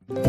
Hello.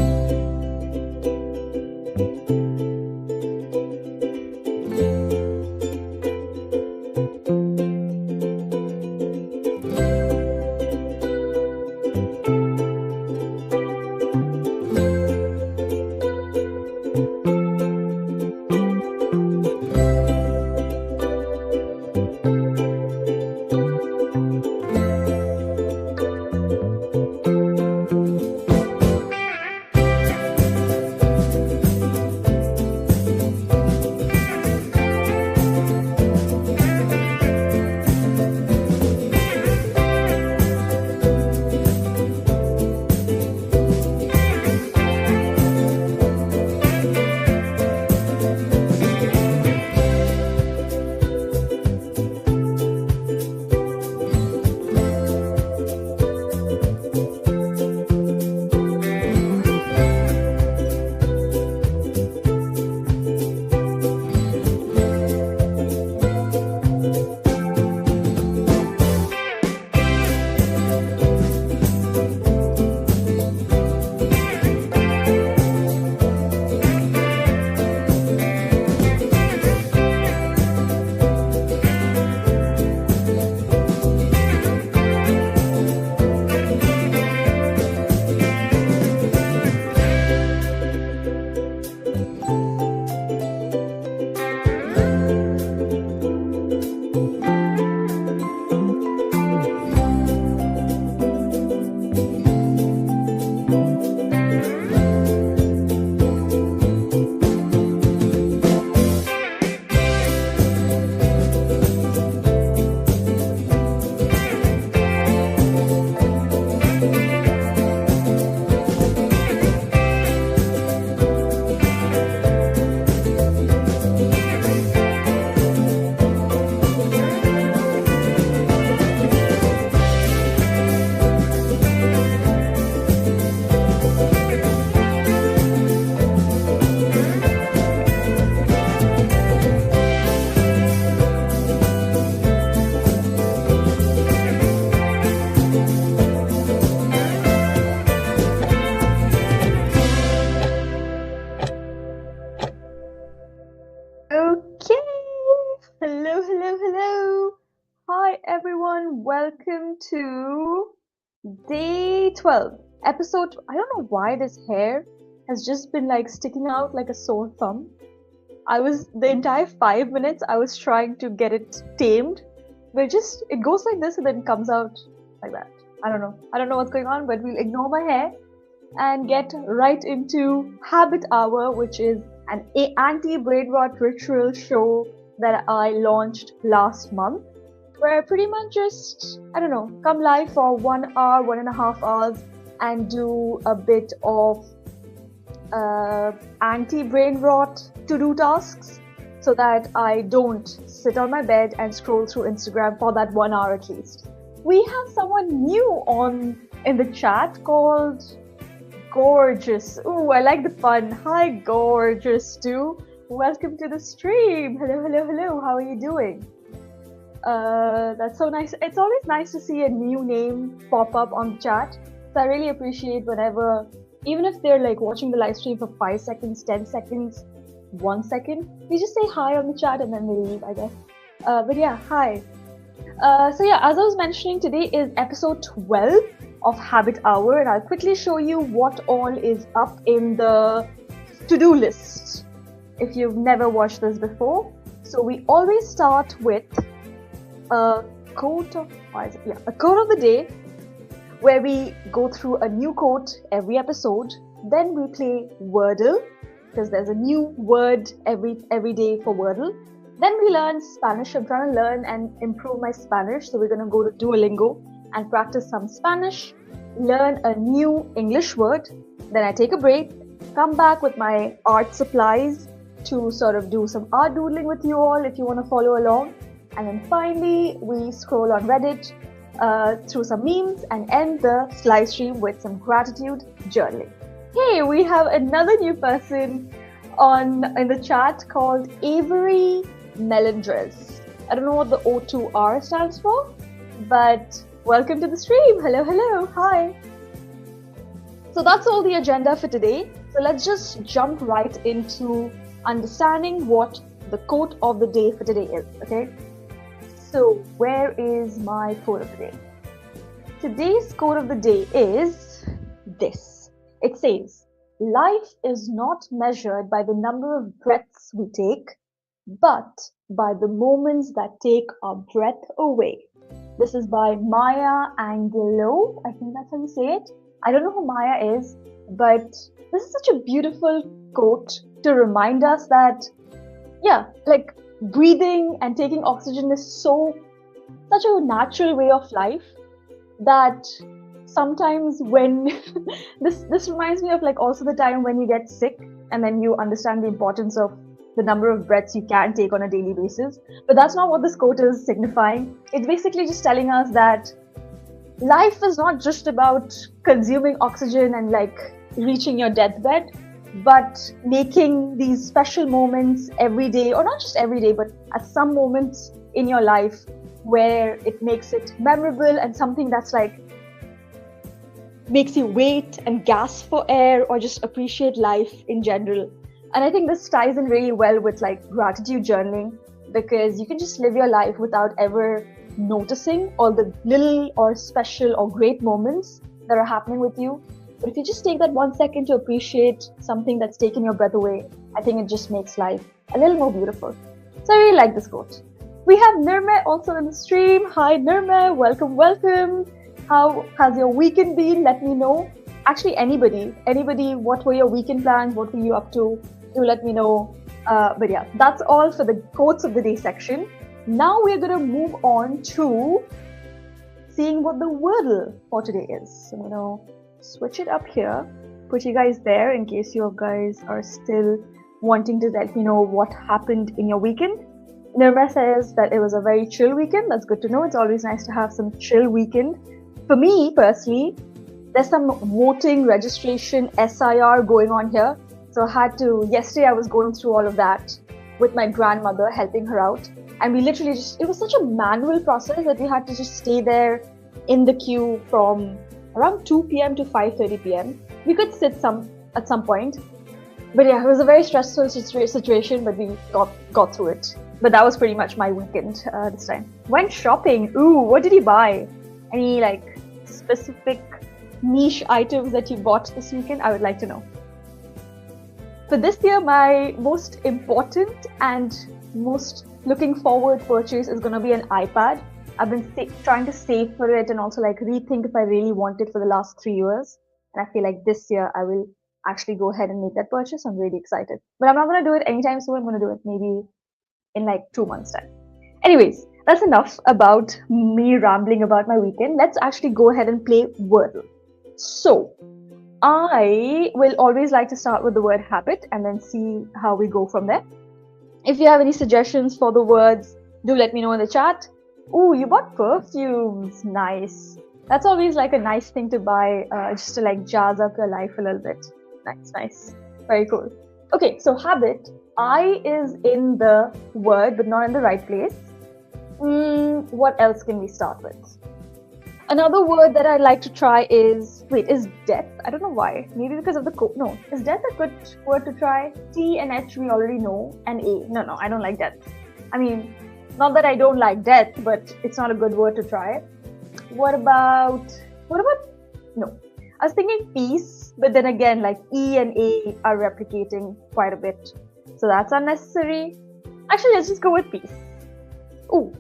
Hi everyone, welcome to day 12, episode. I don't know why this hair has just been like sticking out like a sore thumb. The entire 5 minutes I was trying to get it tamed, but it goes like this and then comes out like that. I don't know what's going on, but we'll ignore my hair and get right into Habit Hour, which is an anti-brainrot ritual show that I launched last month, where I pretty much just, come live for 1 hour, 1.5 hours, and do a bit of anti-brainrot to-do tasks so that I don't sit on my bed and scroll through Instagram for that 1 hour at least. We have someone new in the chat called Gorgeous. Ooh, I like the pun. Hi, Gorgeous too. Welcome to the stream. Hello. How are you doing? That's so nice. It's always nice to see a new name pop up on the chat. So I really appreciate whenever, even if they're like watching the live stream for 5 seconds, 10 seconds, 1 second, we just say hi on the chat and then we leave, I guess. But yeah, hi. As I was mentioning, today is episode 12 of Habit Hour, and I'll quickly show you what all is up in the to-do list if you've never watched this before. So we always start with a quote of the day, where we go through a new quote every episode. Then we play Wordle, because there's a new word every day for Wordle. Then we learn Spanish. I'm trying to learn and improve my Spanish, so we're going to go to Duolingo and practice some Spanish, learn a new English word. Then I take a break, come back with my art supplies to sort of do some art doodling with you all if you want to follow along. And then finally, we scroll on Reddit through some memes and end the live stream with some gratitude journaling. Hey, we have another new person in the chat called Avery Melendrez. I don't know what the O2R stands for, but welcome to the stream. Hello, hi. So that's all the agenda for today. So let's just jump right into understanding what the quote of the day for today is, okay? So where is my quote of the day? Today's quote of the day is this. It says, life is not measured by the number of breaths we take, but by the moments that take our breath away. This is by Maya Angelou. I think that's how you say it. I don't know who Maya is, but this is such a beautiful quote to remind us that, yeah, like breathing and taking oxygen is such a natural way of life that sometimes when this reminds me of like also the time when you get sick and then you understand the importance of the number of breaths you can take on a daily basis. But that's not what this quote is signifying. It's basically just telling us that life is not just about consuming oxygen and like reaching your deathbed, but making these special moments every day, or not just every day, but at some moments in your life where it makes it memorable and something that's like makes you wait and gasp for air or just appreciate life in general. And I think this ties in really well with like gratitude journaling, because you can just live your life without ever noticing all the little or special or great moments that are happening with you. But if you just take that 1 second to appreciate something that's taken your breath away, I think it just makes life a little more beautiful. So I really like this quote. We have Nirme also in the stream. Hi Nirme, welcome, welcome. How has your weekend been? Let me know. Actually, anybody, what were your weekend plans? What were you up to? Do let me know. But yeah, that's all for the quotes of the day section. Now we're going to move on to seeing what the Wordle for today is. So I'm going to switch it up here, put you guys there in case you guys are still wanting to let me know what happened in your weekend. Nirma says that it was a very chill weekend. That's good to know. It's always nice to have some chill weekend. For me personally, there's some voting registration SIR going on here. So yesterday I was going through all of that with my grandmother, helping her out. And we literally it was such a manual process that we had to just stay there in the queue from around 2 p.m. to 5:30 p.m. We could sit at some point. But yeah, it was a very stressful situation, but we got through it. But that was pretty much my weekend this time. Went shopping. Ooh, what did you buy? Any like specific niche items that you bought this weekend? I would like to know. For this year, my most important and most looking forward purchase is going to be an iPad. I've been trying to save for it and also like rethink if I really want it for the last 3 years. And I feel like this year I will actually go ahead and make that purchase. I'm really excited. But I'm not going to do it anytime soon. I'm going to do it maybe in like 2 months' time. Anyways, that's enough about me rambling about my weekend. Let's actually go ahead and play Wordle. So, I will always like to start with the word habit and then see how we go from there. If you have any suggestions for the words, do let me know in the chat. Ooh, you bought perfumes. Nice. That's always like a nice thing to buy just to like jazz up your life a little bit. Nice. Very cool. Okay, so habit. I is in the word but not in the right place. What else can we start with? Another word that I'd like to try is death. I don't know why. Maybe because of the no. Is death a good word to try? T and H we already know, and A. No, I don't like death. I mean, not that I don't like death, but it's not a good word to try. What about no? I was thinking peace, but then again, like E and A are replicating quite a bit, so that's unnecessary. Actually, let's just go with peace. Ooh.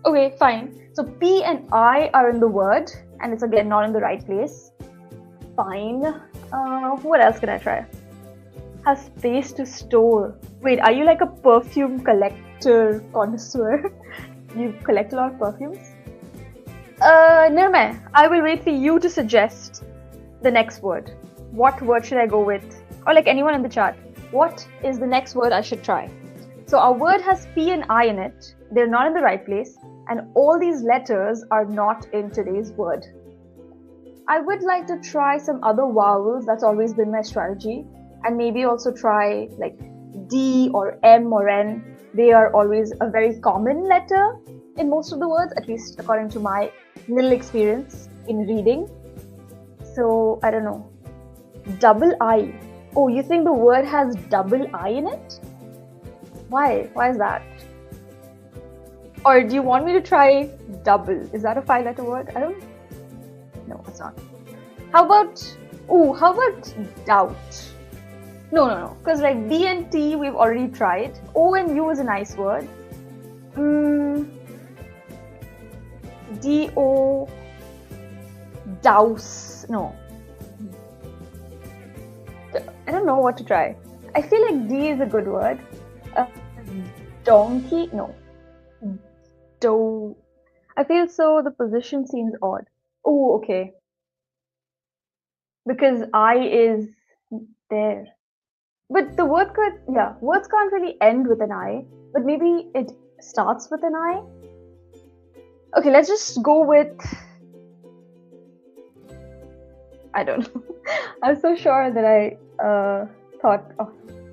Okay, fine. So P and I are in the word, and it's again not in the right place. Fine. What else can I try? Has space to store. Wait, are you like a perfume collector connoisseur? You collect a lot of perfumes? Nirme, I will wait for you to suggest the next word. What word should I go with? Or like anyone in the chat, what is the next word I should try? So our word has P and I in it. They're not in the right place. And all these letters are not in today's word. I would like to try some other vowels. That's always been my strategy. And maybe also try like D or M or N. They are always a very common letter in most of the words, at least according to my little experience in reading. So, I don't know. Double I. Oh, you think the word has double I in it? Why? Why is that? Or do you want me to try double? Is that a 5-letter word? I don't... No, it's not. How about... Oh, how about doubt? No. Because like D and T we've already tried. O and U is a nice word. D-O... Douse. No. I don't know what to try. I feel like D is a good word. Donkey? No. I feel so the position seems odd. Oh, okay. Because I is there. But the word could, yeah, words can't really end with an I, but maybe it starts with an I. Okay, let's just go with, I don't know. I'm so sure that I thought of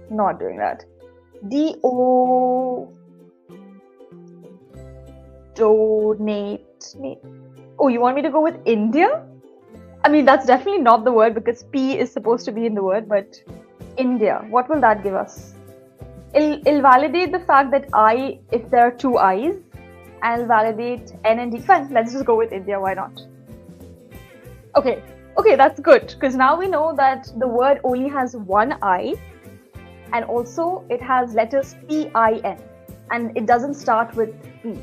not doing that. D-O... Donate. Oh, you want me to go with India? I mean, that's definitely not the word because P is supposed to be in the word, but India, what will that give us? It'll validate the fact that I, if there are two I's, and it'll validate N and D. Fine, let's just go with India, why not? Okay, that's good because now we know that the word only has one I and also it has letters P-I-N and it doesn't start with P.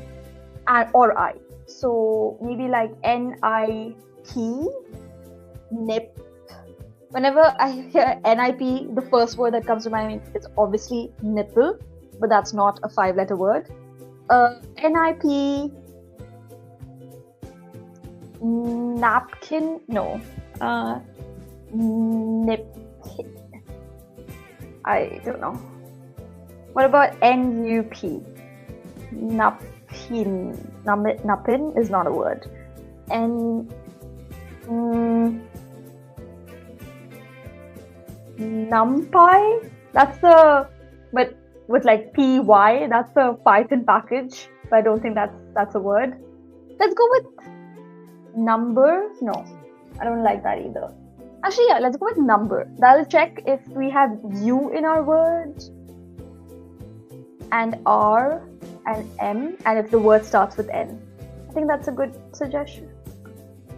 Or I. So maybe like N-I-P, nip. Whenever I hear N-I-P, the first word that comes to my mind is obviously nipple, but that's not a 5-letter word. N-I-P, napkin, no. Nipkin. I don't know. What about N-U-P? Napin is not a word. And numpy, that's a, but with like py, that's a Python package, but I don't think that's a word. Let's go with number. No, I don't like that either. Actually, yeah, let's go with number. That'll check if we have U in our word and R and M, and if the word starts with N. I think that's a good suggestion.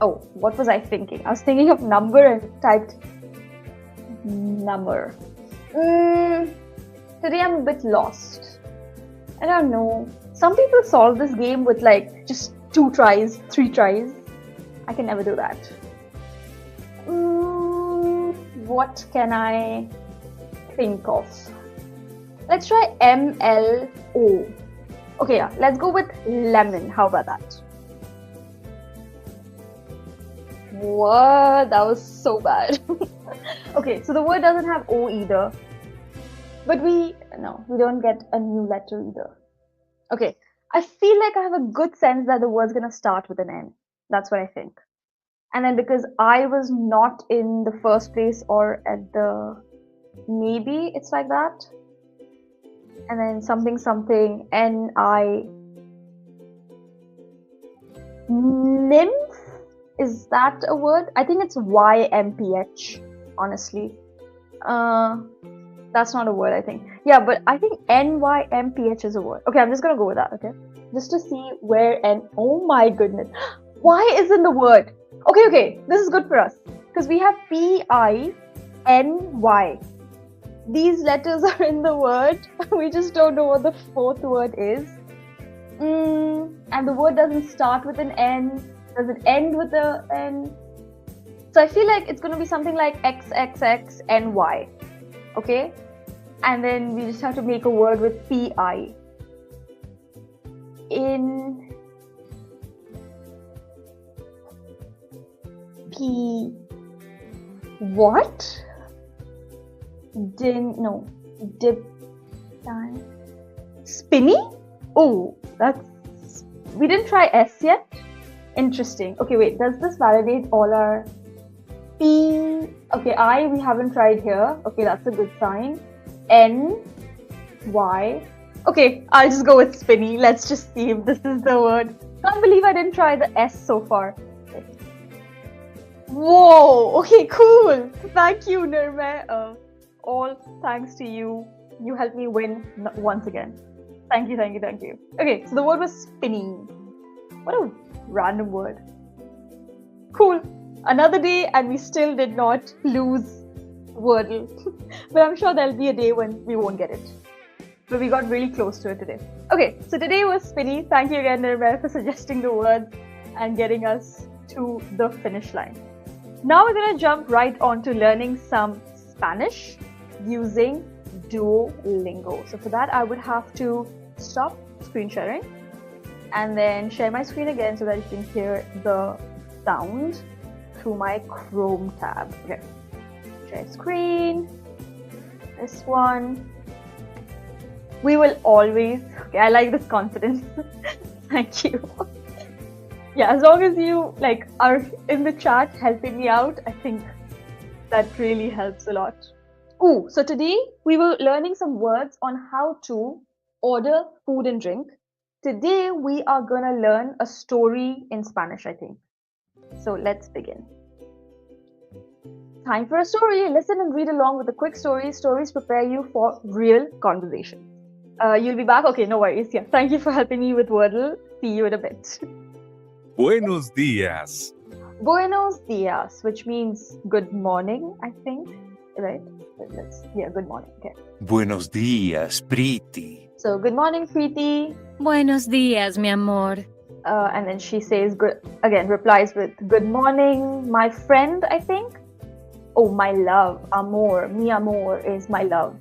Oh, what was I thinking? I was thinking of number and typed number. Today I'm a bit lost. I don't know. Some people solve this game with like just 2 tries, 3 tries. I can never do that. What can I think of? Let's try M-L-O. Okay, yeah, let's go with lemon. How about that? What? That was so bad. Okay, so the word doesn't have O either. But we don't get a new letter either. Okay, I feel like I have a good sense that the word's gonna start with an N. That's what I think. And then because I was not in the first place or at the... Maybe it's like that. And then something, N-I... Nymph? Is that a word? I think it's Y-M-P-H, honestly. That's not a word, I think. Yeah, but I think N-Y-M-P-H is a word. Okay, I'm just gonna go with that, okay? Just to see where N... Oh my goodness. Why isn't the word? Okay, this is good for us. Because we have P-I-N-Y. These letters are in the word. We just don't know what the 4th word is. And the word doesn't start with an N. Does it end with a N? So I feel like it's going to be something like XXXNY. Okay? And then we just have to make a word with P-I. In... P... What? Dip... Spinny? Oh, that's... We didn't try S yet? Interesting. Okay, wait, does this validate all our P? Okay, I, we haven't tried here. Okay, that's a good sign. N, Y. Okay, I'll just go with spinny. Let's just see if this is the word. Can't believe I didn't try the S so far. Okay. Whoa! Okay, cool. Thank you, Nirmay. All thanks to you. You helped me win once again. Thank you. Okay, so the word was spinny. What a random word. Cool. Another day and we still did not lose Wordle. But I'm sure there'll be a day when we won't get it. But we got really close to it today. Okay, so today was spinny. Thank you again, Nirmay, for suggesting the word and getting us to the finish line. Now we're going to jump right on to learning some Spanish using Duolingo. So for that, I would have to stop screen sharing and then share my screen again so that you can hear the sound through my Chrome tab. Okay, share screen, this one. We will always, okay, I like this confidence. Thank you. Yeah, as long as you are in the chat helping me out, I think that really helps a lot. Ooh, so today we were learning some words on how to order food and drink. Today we are gonna learn a story in Spanish, I think. So let's begin. Time for a story. Listen and read along with the quick stories. Stories prepare you for real conversation. You'll be back? Okay, no worries. Yeah, thank you for helping me with Wordle. See you in a bit. Buenos días. Buenos días, which means good morning, I think. Right? Yeah, good morning. Okay. Buenos días, Pretty. So, good morning, Preeti. Buenos días, mi amor. And then she says, replies with good morning, my friend, I think. Oh, my love, amor. Mi amor is my love.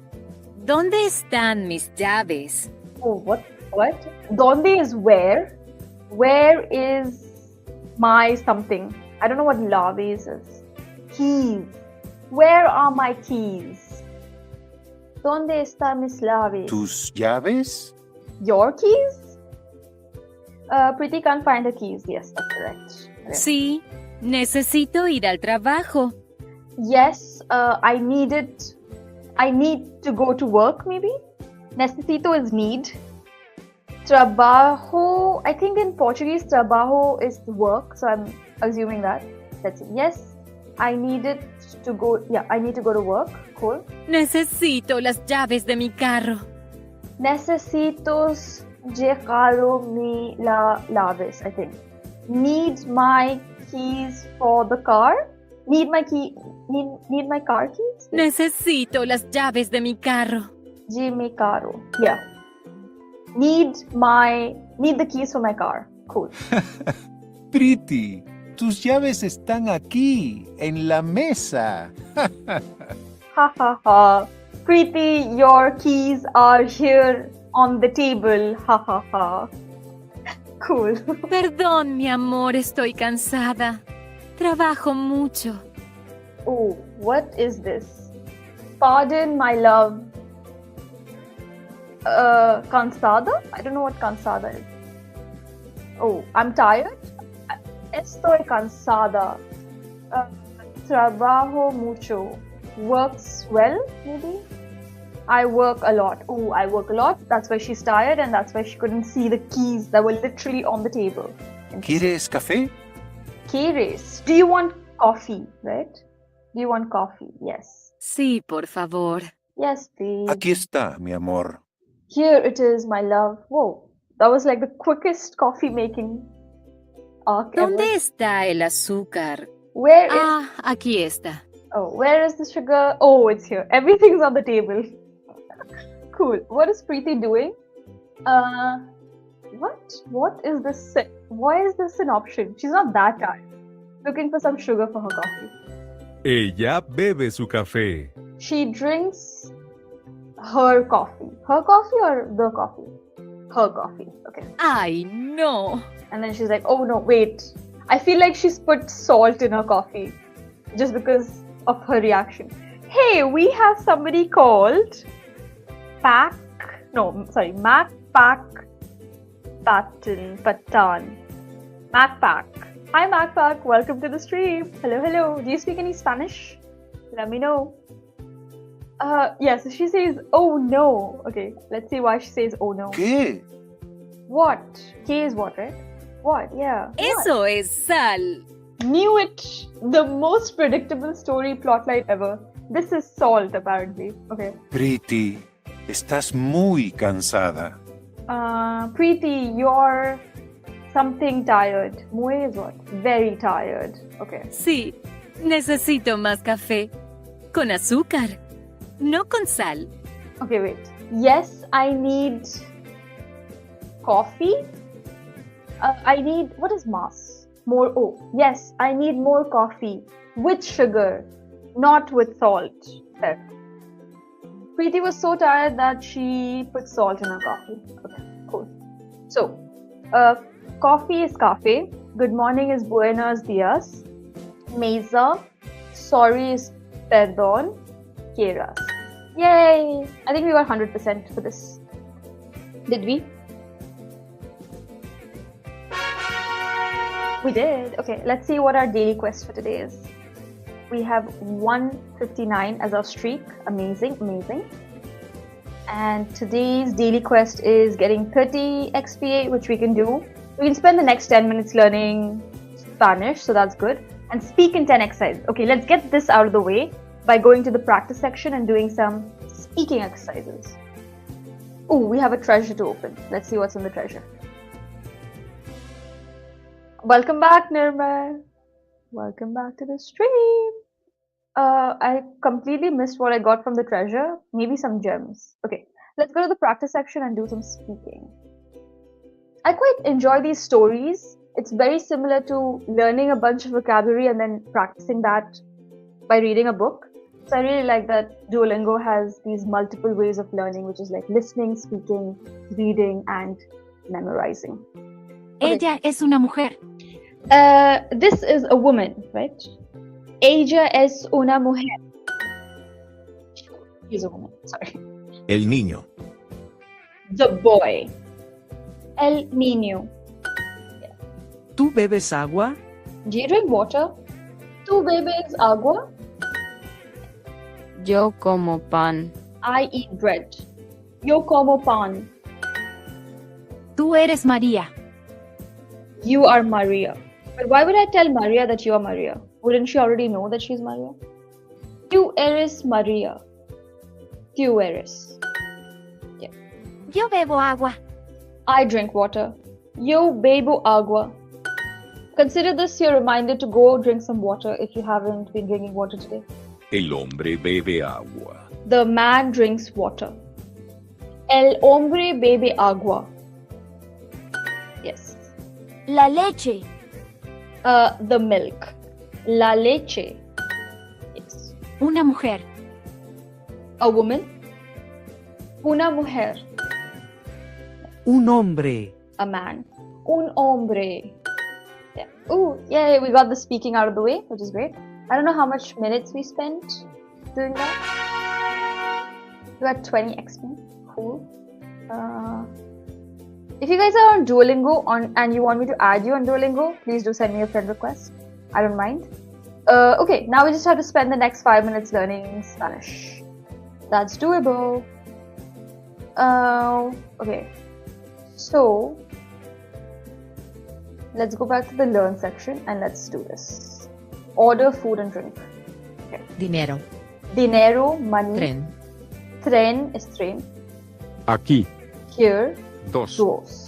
¿Dónde están mis llaves? Oh, what? ¿Dónde is where? Where is my something? I don't know what llaves is. Keys. Where are my keys? ¿Dónde están mis llaves? ¿Tus llaves? Your keys? Pretty can't find her keys. Yes, that's correct. Okay. Sí, necesito ir al trabajo. Yes, I need to go to work, maybe? Necesito is need. Trabajo, I think in Portuguese, trabajo is work, so I'm assuming that. That's it. Yes, I need to go to work. Cool. Necesito las llaves de mi carro. Necesito llevar mi llaves, I think. Need my keys for the car? Need my car keys? Necesito las llaves de mi carro. De mi carro. Yeah. Need the keys for my car. Cool. Pretty, tus llaves están aquí, en la mesa. Ha ha ha. Preeti, your keys are here on the table. Ha ha ha. Cool. Perdón, mi amor, estoy cansada. Trabajo mucho. Oh, what is this? Pardon, my love. Cansada? I don't know what cansada is. Oh, I'm tired? Estoy cansada. Trabajo mucho. Works well, maybe? I work a lot. Oh, I work a lot. That's why she's tired and that's why she couldn't see the keys that were literally on the table. ¿Quieres café? ¿Quieres? Do you want coffee, right? Do you want coffee? Yes. Sí, por favor. Yes, please. Aquí está, mi amor. Here it is, my love. Whoa, that was like the quickest coffee making arc ¿Dónde ever. está el azúcar? Where is... Ah, aquí está. Oh, where is the sugar? Oh, it's here. Everything's on the table. Cool. What is Preeti doing? What is this? Why is this an option? She's not that tired. Looking for some sugar for her coffee. Ella bebe su café. She drinks her coffee. Her coffee or the coffee? Her coffee. Okay. Ay, no. And then she's like, oh no, wait. I feel like she's put salt in her coffee just because of her reaction. Hey, we have somebody called Patan. Macpac. Hi Macpac, welcome to the stream. Hello. Do you speak any Spanish? Let me know. So she says, oh no. Okay, let's see why she says, oh no. ¿Qué? What? ¿Qué is what, right? What? Yeah. Eso es sal. Knew it. The most predictable story plotline ever. This is salt, apparently. Okay. Pretty, estás muy cansada. Preeti, you're something tired. Muy is what? Very tired. Okay. Sí, necesito más café. Con azúcar, no con sal. Okay, wait. Yes, I need coffee. I need, what is mass? More, oh, yes, I need more coffee with sugar, not with salt. Fair. Preeti was so tired that she put salt in her coffee. Okay, cool. So, coffee is café. Good morning is buenos dias. Mesa. Sorry is perdón. Quieras. Yay! I think we got 100% for this. Did we? We did. Okay, let's see what our daily quest for today is. We have 159 as our streak. Amazing, amazing. And today's daily quest is getting 30 XPA, which we can do. We can spend the next 10 minutes learning Spanish, so that's good. And speak in 10 exercises. Okay, let's get this out of the way by going to the practice section and doing some speaking exercises. Oh, we have a treasure to open. Let's see what's in the treasure. Welcome back, Nirmal. Welcome back to the stream. I completely missed what I got from the treasure. Maybe some gems. Okay, let's go to the practice section and do some speaking. I quite enjoy these stories. It's very similar to learning a bunch of vocabulary and then practicing that by reading a book. So I really like that Duolingo has these multiple ways of learning, which is like listening, speaking, reading, and memorizing. Okay. Ella es una mujer. This is a woman, right? Ella es una mujer. She's a woman, sorry. El niño. The boy. El niño. ¿Tú bebes agua? Do you drink water? ¿Tú bebes agua? Yo como pan. I eat bread. Yo como pan. Tú eres María. You are Maria. But why would I tell Maria that you are Maria? Wouldn't she already know that she's Maria? Tú eres Maria. Tú eres. Yeah. Yo bebo agua. I drink water. Yo bebo agua. Consider this your reminder to go drink some water if you haven't been drinking water today. El hombre bebe agua. The man drinks water. El hombre bebe agua. Yes. La leche. The milk. La leche. Yes. Una mujer. A woman. Una mujer. Un hombre. A man. Un hombre. Yeah. Ooh, yay, we got the speaking out of the way, which is great. I don't know how much minutes we spent doing that. We got 20 XP. Cool. If you guys are on Duolingo and you want me to add you on Duolingo, please do send me a friend request. I don't mind. Okay, now we just have to spend the next 5 minutes learning Spanish. That's doable. Okay. So, let's go back to the learn section and let's do this. Order food and drink. Okay. Dinero. Dinero, money. Tren. Tren is train. Aquí. Here, Dos. dos.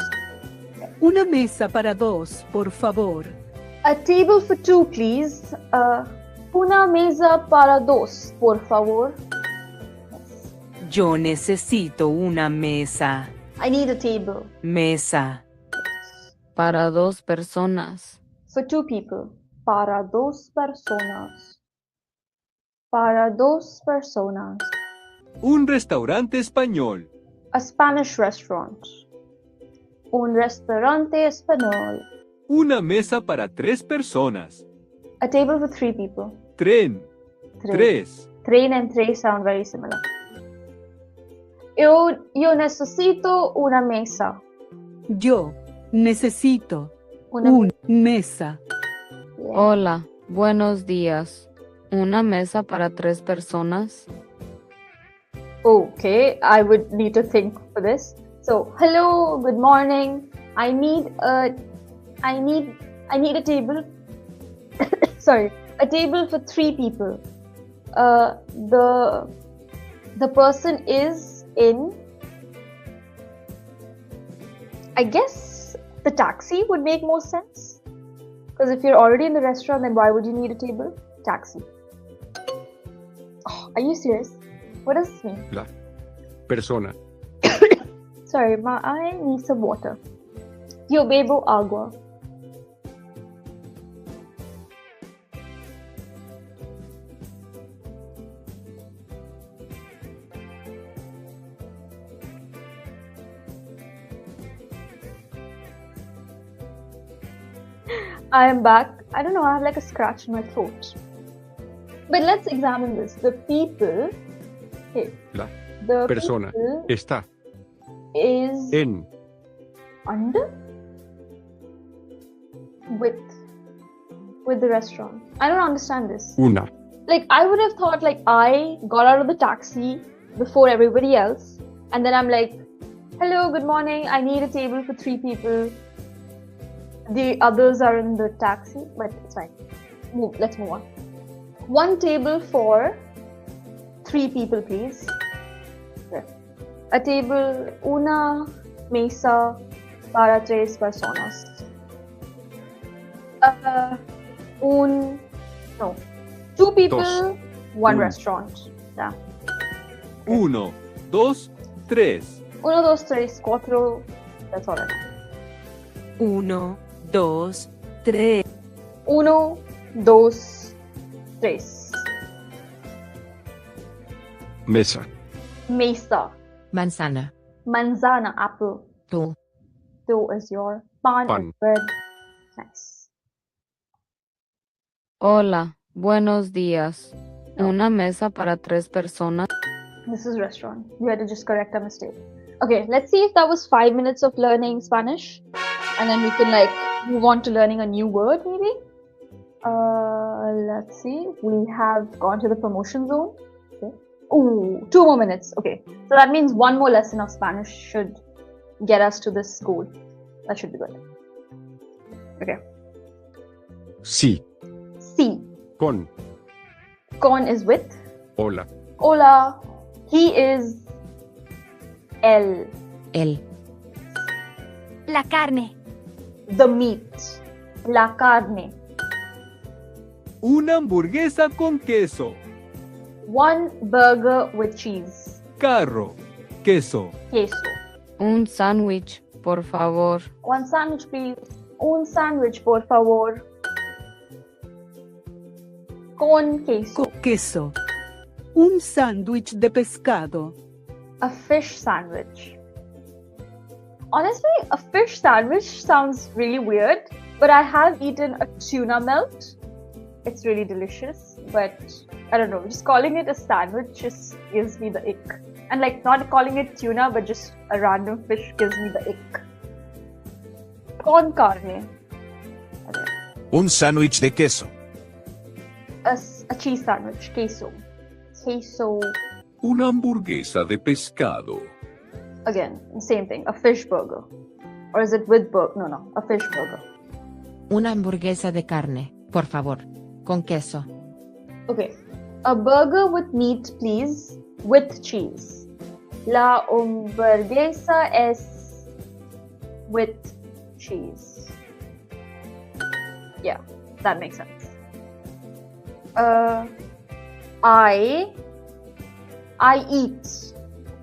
Una mesa para dos, por favor. A table for two, please. Una mesa para dos, por favor. Yes. Yo necesito una mesa. I need a table. Mesa. Para dos personas. For two people. Para dos personas. Para dos personas. Un restaurante español. A Spanish restaurant. Un restaurante español. Una mesa para 3 personas. A table for three people. Tren. Tren. 3. Train and tray sound very similar. Yo necesito una mesa. Yo necesito Una una mesa. Yeah. Hola, buenos días. ¿Una mesa para 3 personas? Okay, I would need to think for this. So, hello, good morning. I need a table sorry, a table for 3 people. The person is in, I guess the taxi would make more sense. Because if you're already in the restaurant, then why would you need a table? Taxi. Oh, are you serious? What does this mean? La persona. Sorry, I need some water. Yo bebo agua. I am back. I don't know, I have like a scratch in my throat. But let's examine this. The people. Okay. La The persona people está is en under with the restaurant. I don't understand this. una. Like, I would have thought like I got out of the taxi before everybody else, and then I'm like, hello, good morning, I need a table for 3 people. The others are in the taxi, but it's fine. Let's move on. 1 table for 3 people, please. Okay. A table, una mesa para 3 personas. No. 2 people, Dos. 1 Un. restaurant. Yeah. 1, 2, 3. 1, 2, 3, 4. That's all I know. 1, 2, 3. 1, 2, 3. Mesa. Mesa. Manzana. Manzana, apple. Tú. Dough is your pan, Pan. is bread. Nice. Hola, buenos días. No. Una mesa para 3 personas. This is restaurant. You had to just correct a mistake. Okay, let's see if that was 5 minutes of learning Spanish. And then we can like move on to learning a new word maybe. Let's see. We have gone to the promotion zone. Okay. Ooh, 2 more minutes. Okay. So that means 1 more lesson of Spanish should get us to this goal. That should be good. Okay. Sí. C. Con. Con is with. Hola. Hola. He is el. El. La carne. The meat. La carne. Una hamburguesa con queso. 1 burger with cheese. Carro. Queso. Queso. Un sándwich, por favor. 1 sandwich, please. Un sandwich, por favor. Con queso. Queso. Un sándwich de pescado. A fish sandwich. Honestly, a fish sandwich sounds really weird, but I have eaten a tuna melt. It's really delicious, but I don't know, just calling it a sandwich just gives me the ick. And like not calling it tuna, but just a random fish gives me the ick. Con carne. Okay. Un sándwich de queso. A cheese sandwich, queso. Queso. Una hamburguesa de pescado. Again, same thing, a fish burger. Or is it with burger? No, a fish burger. Una hamburguesa de carne, por favor. Con queso. Okay, a burger with meat, please, with cheese. La hamburguesa es with cheese. Yeah, that makes sense. I eat.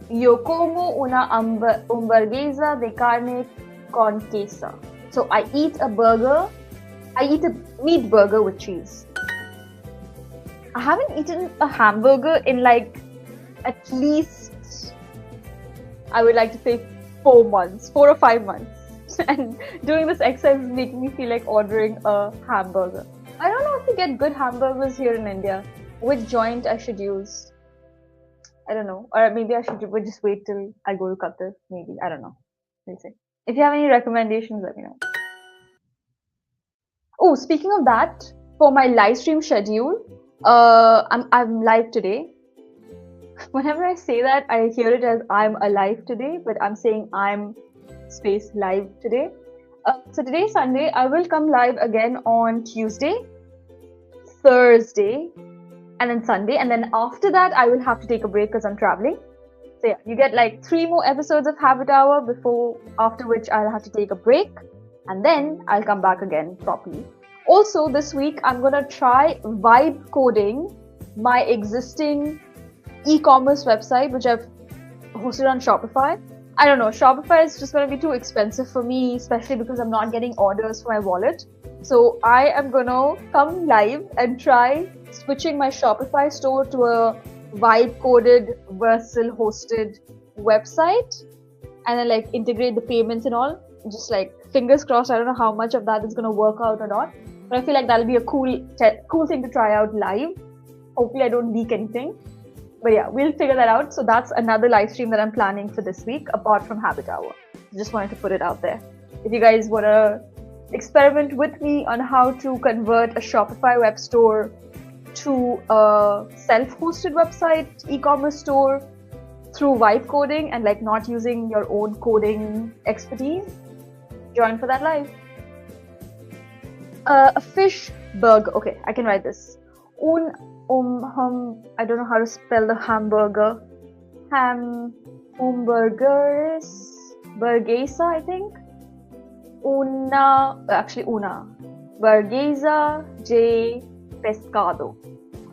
Yo como una hamburguesa de carne con queso. So I eat a burger. I eat a meat burger with cheese. I haven't eaten a hamburger in like at least, I would like to say 4 months, 4 or 5 months. And doing this exercise is making me feel like ordering a hamburger. I don't know if you get good hamburgers here in India. Which joint I should use? I don't know. Or maybe I should just wait till I go to Qatar. Maybe. I don't know. We'll see. If you have any recommendations, let me know. Oh, speaking of that, for my live stream schedule, I'm live today. Whenever I say that, I hear it as I'm alive today, but I'm saying I'm space live today. So today, Sunday, I will come live again on Tuesday Thursday, and then Sunday. And then after that, I will have to take a break because I'm traveling. So yeah, you get like 3 more episodes of Habit Hour after which I'll have to take a break. And then I'll come back again properly. Also, this week, I'm going to try vibe coding my existing e-commerce website, which I've hosted on Shopify. I don't know, Shopify is just going to be too expensive for me, especially because I'm not getting orders for my wallet. So I am going to come live and try switching my Shopify store to a vibe coded, Versal hosted website, and then like integrate the payments and all. Just like fingers crossed. I don't know how much of that is going to work out or not, but I feel like that'll be a cool thing to try out live. Hopefully I don't leak anything, but yeah, we'll figure that out. So that's another live stream that I'm planning for this week apart from Habit Hour. Just wanted to put it out there. If you guys want to experiment with me on how to convert a Shopify web store to a self-hosted website e-commerce store through vibe coding and like not using your own coding expertise, join for that live. A fish burger. Okay, I can write this. I don't know how to spell the hamburger. Burguesa, I think. Una. Burguesa de pescado.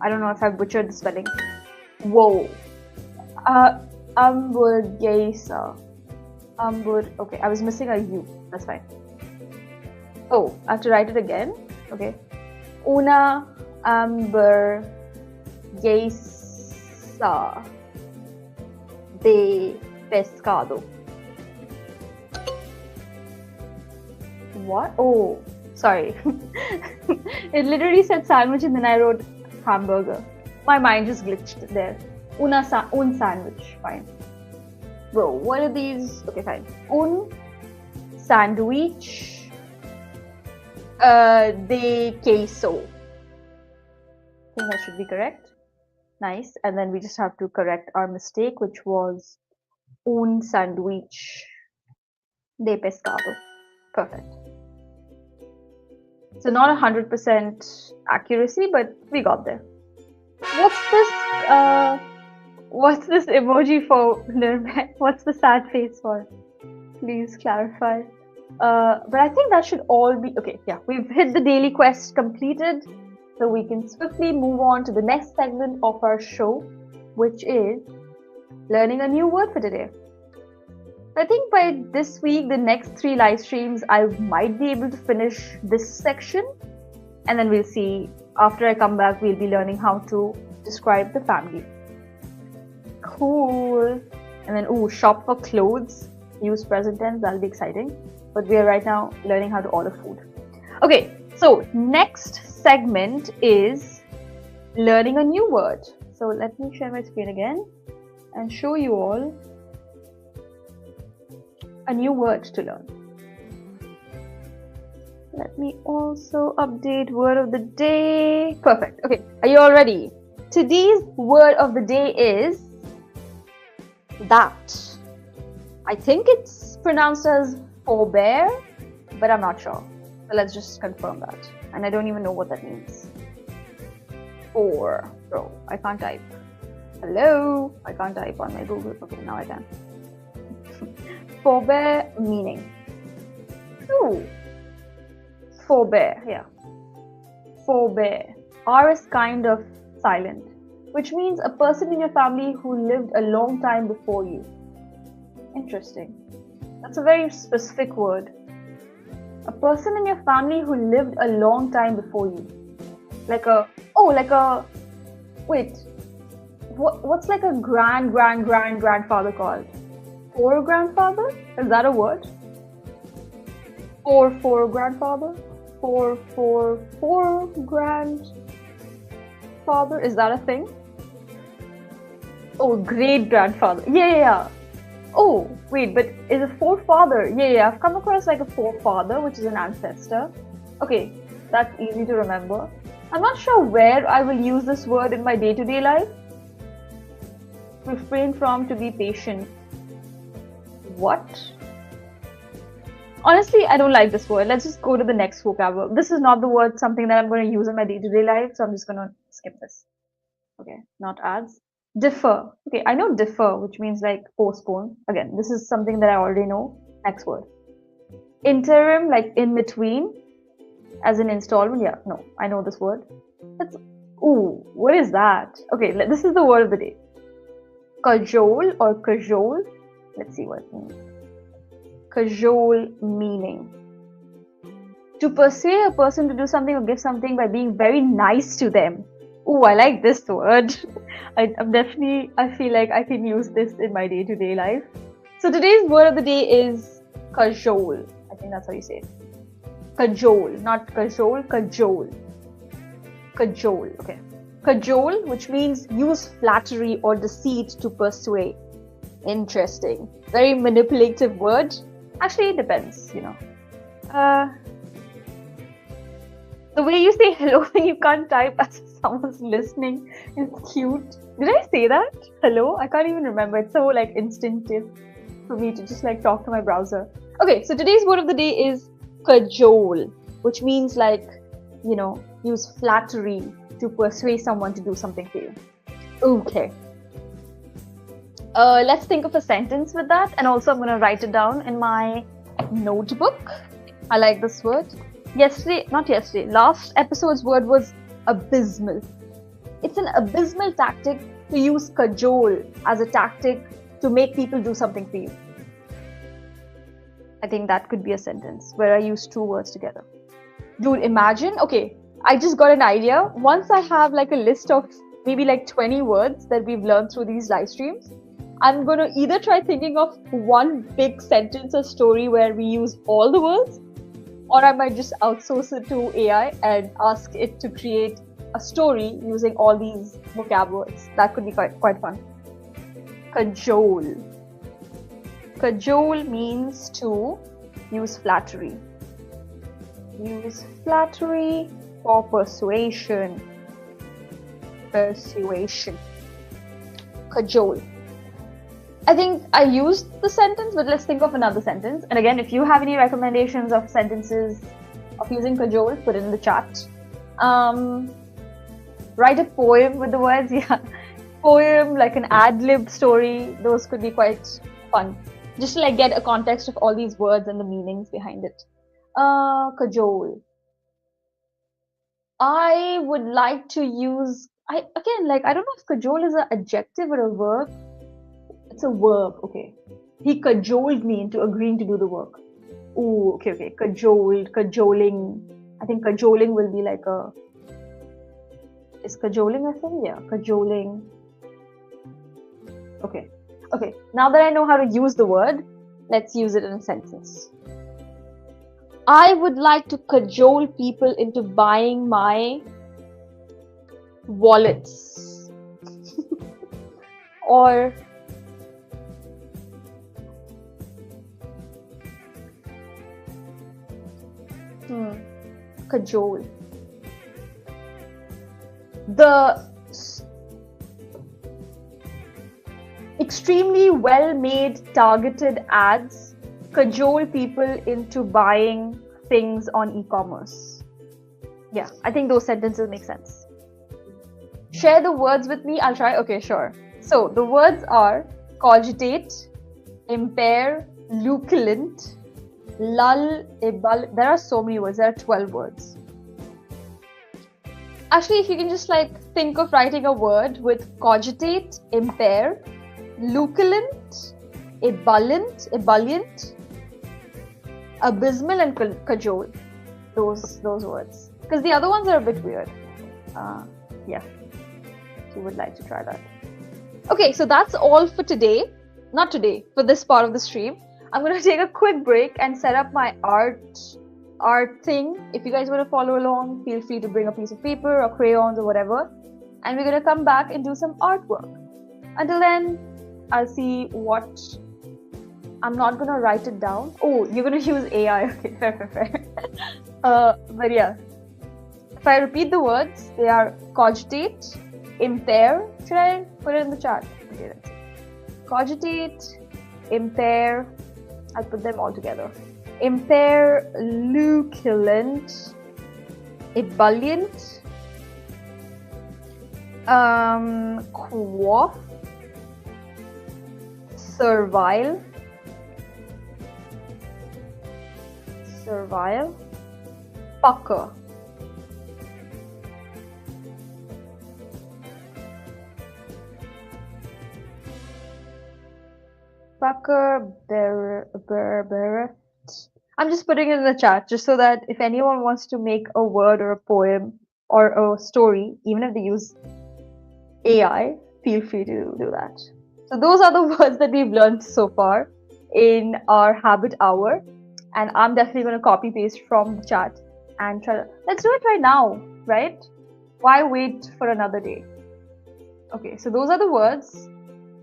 I don't know if I butchered the spelling. Whoa. Hamburguesa. Okay, I was missing a U. That's fine. Oh, I have to write it again. Okay. Una hamburguesa de pescado. What? Oh, sorry. It literally said sandwich and then I wrote hamburger. My mind just glitched there. Un sandwich. Fine. Bro, what are these? Okay, fine. Un sandwich de queso. I think that should be correct. Nice. And then we just have to correct our mistake, which was un sandwich de pescado. Perfect. So not 100% accuracy, but we got there. What's this emoji for? What's the sad face for? Please clarify. But I think that should all be okay. Yeah, we've hit the daily quest completed, so we can swiftly move on to the next segment of our show, which is learning a new word for today. I think by this week, the next 3 live streams, I might be able to finish this section, and then we'll see. After I come back, we'll be learning how to describe the family. Cool. And then, shop for clothes. Use present tense. That'll be exciting. But we are right now learning how to order food. Okay, so next segment is learning a new word. So let me share my screen again and show you all a new word to learn. Let me also update word of the day. Perfect. Okay, are you all ready? Today's word of the day is that. I think it's pronounced as forbear, but I'm not sure. So let's just confirm that. And I don't even know what that means. Bro, I can't type. Hello? I can't type on my Google. Okay, now I can. Forbear meaning. Forbear, yeah. Forbear. R is kind of silent, which means a person in your family who lived a long time before you. Interesting. That's a very specific word. A person in your family who lived a long time before you. What's like a grandfather called? Grandfather? Is that a word? Grandfather? Grandfather? Is that a thing? Oh, great grandfather. Yeah. Oh, wait, but is a forefather? Yeah, I've come across like a forefather, which is an ancestor. Okay, that's easy to remember. I'm not sure where I will use this word in my day-to-day life. Refrain from, to be patient. What? Honestly, I don't like this word. Let's just go to the next vocabulary. This is not the word, something that I'm going to use in my day-to-day life, so I'm just going to skip this. Okay, not ads. Defer. Okay, I know defer, which means like postpone. Again, this is something that I already know. Next word. Interim, like in between, as an installment. Yeah, no, I know this word. That's, ooh, what is that? Okay, this is the word of the day. Cajole or cajole. Let's see what it means. Cajole meaning. To persuade a person to do something or give something by being very nice to them. Ooh, I like this word. I feel like I can use this in my day-to-day life. So today's word of the day is cajole. I think that's how you say it. Cajole, not cajole, cajole. Cajole, okay. Cajole, which means use flattery or deceit to persuade. Interesting. Very manipulative word. Actually, it depends, you know. The way you say hello when you can't type as someone's listening is cute. Did I say that? Hello? I can't even remember. It's so like instinctive for me to just like talk to my browser. Okay, so today's word of the day is cajole, which means like, you know, use flattery to persuade someone to do something for you. Okay. Let's think of a sentence with that, and also I'm going to write it down in my notebook. I like this word. Last episode's word was abysmal. It's an abysmal tactic to use cajole as a tactic to make people do something for you. I think that could be a sentence where I use two words together. Dude, imagine, okay, I just got an idea. Once I have like a list of maybe like 20 words that we've learned through these live streams, I'm going to either try thinking of one big sentence or story where we use all the words, or I might just outsource it to AI and ask it to create a story using all these vocabularies. That could be quite fun. Cajole. Cajole means to use flattery. Use flattery for persuasion. Persuasion. Cajole. I think I used the sentence, but let's think of another sentence. And again, if you have any recommendations of sentences of using cajole, put it in the chat. Write a poem with the words, yeah. Poem, like an ad-lib story, those could be quite fun. Just to like get a context of all these words and the meanings behind it. Cajole. I would like to use, I don't know if cajole is an adjective or a verb. It's a verb, okay. He cajoled me into agreeing to do the work. Ooh, okay. Cajoled, cajoling. I think cajoling will be like a... Is cajoling a thing? Yeah, cajoling. Okay. Now that I know how to use the word, let's use it in a sentence. I would like to cajole people into buying my wallets. Or... Cajole. The extremely well-made targeted ads cajole people into buying things on e-commerce. Yeah, I think those sentences make sense. Share the words with me. I'll try. Okay, sure. So the words are cogitate, impair, luculent, lull, ebul. There are so many words. There are 12 words. Actually, if you can just like think of writing a word with cogitate, impair, luculent, ebullient, abysmal, and cajole. Those words. Because the other ones are a bit weird. Yeah. If you would like to try that. Okay, so that's all for today. Not today, for this part of the stream. I'm going to take a quick break and set up my art thing. If you guys want to follow along, feel free to bring a piece of paper or crayons or whatever. And we're going to come back and do some artwork. Until then, I'll see what... I'm not going to write it down. Oh, you're going to use AI. Okay, fair. But yeah. If I repeat the words, they are cogitate, impair. Should I put it in the chat? Okay, that's it. Cogitate, impair. I'll put them all together. impair, luculent, ebullient, quaff, servile, pucker. Pucker, bearer. I'm just putting it in the chat just so that if anyone wants to make a word or a poem or a story, even if they use AI, feel free to do that. So those are the words that we've learned so far in our habit hour. And I'm definitely going to copy paste from the chat and try to, let's do it right now, right? Why wait for another day? Okay, so those are the words.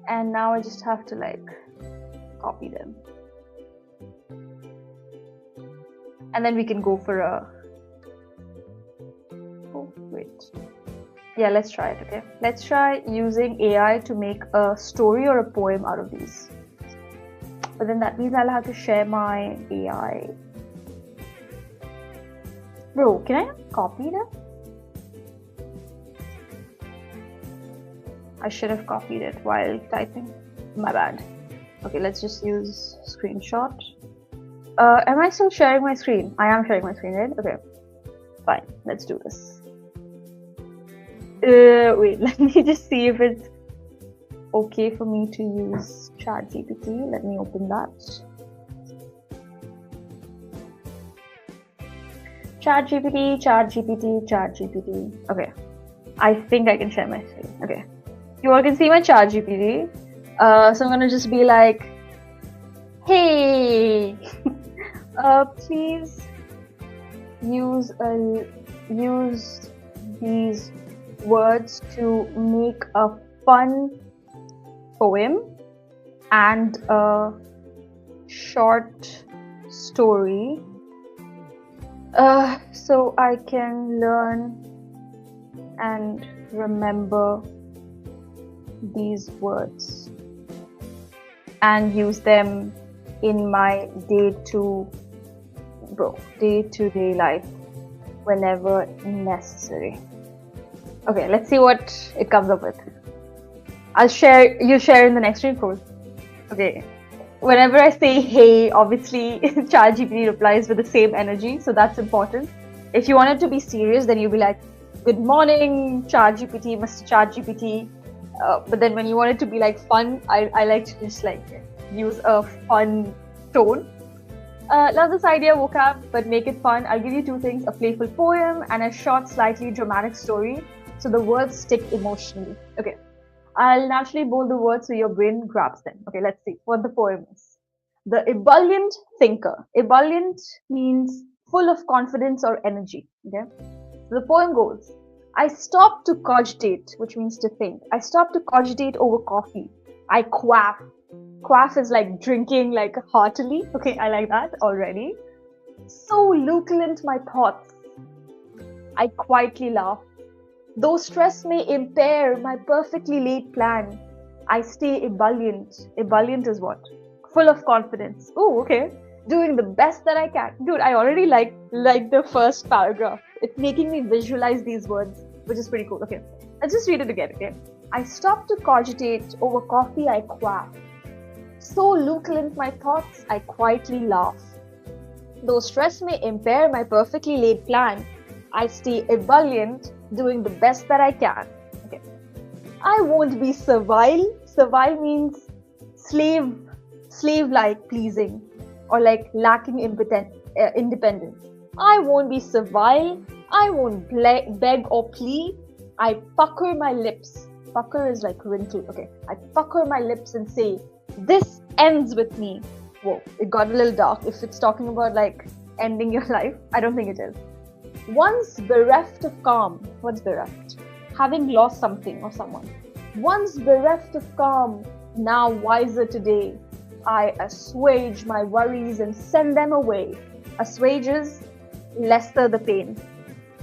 And now I just have to like copy them. And then we can go for a, oh, wait. Yeah, let's try it, okay? Let's try using AI to make a story or a poem out of these. But then that means I'll have to share my AI. Bro, can I copy that? I should have copied it while typing. My bad. Okay, let's just use screenshot. Am I still sharing my screen? I am sharing my screen, right? Okay. Fine, let's do this. Wait, let me just see if it's okay for me to use ChatGPT. Let me open that. ChatGPT. Okay. I think I can share my screen. Okay. You all can see my ChatGPT. So I'm gonna just be like, hey, please use these words to make a fun poem and a short story so I can learn and remember these words and use them in my day-to-day life whenever necessary. Okay, let's see what it comes up with. You share in the next stream post. Okay. Whenever I say hey, obviously ChatGPT replies with the same energy, so that's important. If you want it to be serious, then you'll be like, good morning, ChatGPT, Mr. ChatGPT. But then when you want it to be like fun, I like to just like use a fun tone. Love this idea, vocab, but make it fun. I'll give you two things, a playful poem and a short, slightly dramatic story, so the words stick emotionally. Okay. I'll naturally bold the words so your brain grabs them. Okay, let's see what the poem is. The ebullient thinker. Ebullient means full of confidence or energy. Okay. So the poem goes, I stopped to cogitate, which means to think. I stopped to cogitate over coffee. I quaff. Quaff is like drinking like heartily. Okay, I like that already. So luculent my thoughts. I quietly laugh. Though stress may impair my perfectly laid plan, I stay ebullient. Ebullient is what? Full of confidence. Oh, okay. Doing the best that I can. Dude, I already like the first paragraph. It's making me visualize these words, which is pretty cool. Okay, let's just read it again, okay? I stopped to cogitate over coffee, I quaff. So luculent my thoughts, I quietly laugh. Though stress may impair my perfectly laid plan, I stay ebullient, doing the best that I can. Okay. I won't be servile. Servile means slave-like pleasing or like lacking independence. I won't be servile. I won't beg or plead. I pucker my lips. Pucker is like wrinkle. Okay. I pucker my lips and say, this ends with me. Whoa, it got a little dark. If it's talking about like ending your life, I don't think it is. Once bereft of calm. What's bereft? Having lost something or someone. Once bereft of calm, now wiser today, I assuage my worries and send them away. Assuage is lesser the pain.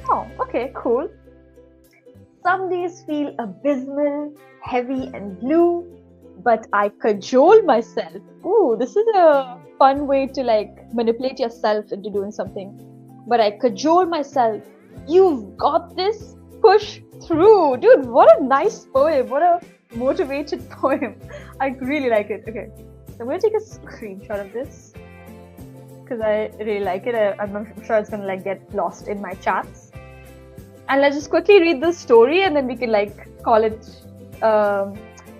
Oh, okay, cool. Some days feel abysmal, heavy and blue. but I cajole myself. Ooh, this is a fun way to like manipulate yourself into doing something. But I cajole myself. You've got this. Push through. Dude, what a nice poem. What a motivated poem. I really like it. Okay, so I'm going to take a screenshot of this because I really like it. I'm sure it's going to like get lost in my chats. And let's just quickly read the story and then we can like call it,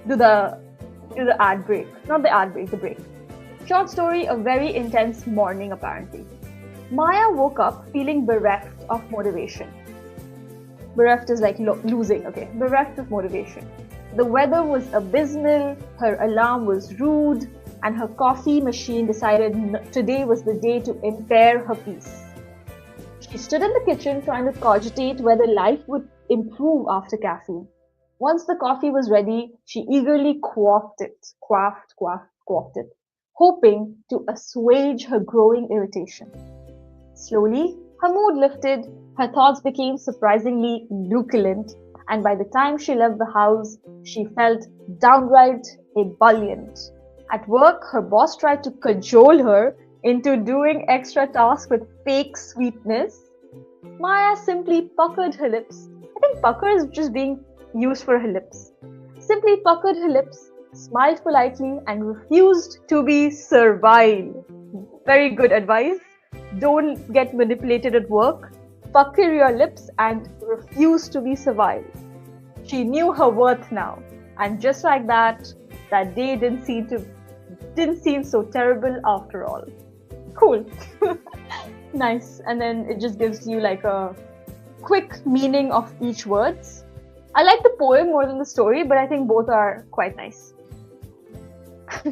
do the ad break. Not the ad break, the break. Short story, a very intense morning apparently. Maya woke up feeling bereft of motivation. Bereft is like losing, okay. Bereft of motivation. The weather was abysmal, her alarm was rude, and her coffee machine decided today was the day to impair her peace. She stood in the kitchen trying to cogitate whether life would improve after caffeine. Once the coffee was ready, she eagerly quaffed it, hoping to assuage her growing irritation. Slowly, her mood lifted, her thoughts became surprisingly luculent, and by the time she left the house, she felt downright ebullient. At work, her boss tried to cajole her into doing extra tasks with fake sweetness. Maya simply puckered her lips. I think pucker is just being used for her lips. Simply puckered her lips, smiled politely, and refused to be servile. Very good advice. Don't get manipulated at work. Pucker your lips and refuse to be servile. She knew her worth now, and just like that, that day didn't seem so terrible after all. Cool. Nice. And then it just gives you like a quick meaning of each words. I like the poem more than the story, but I think both are quite nice.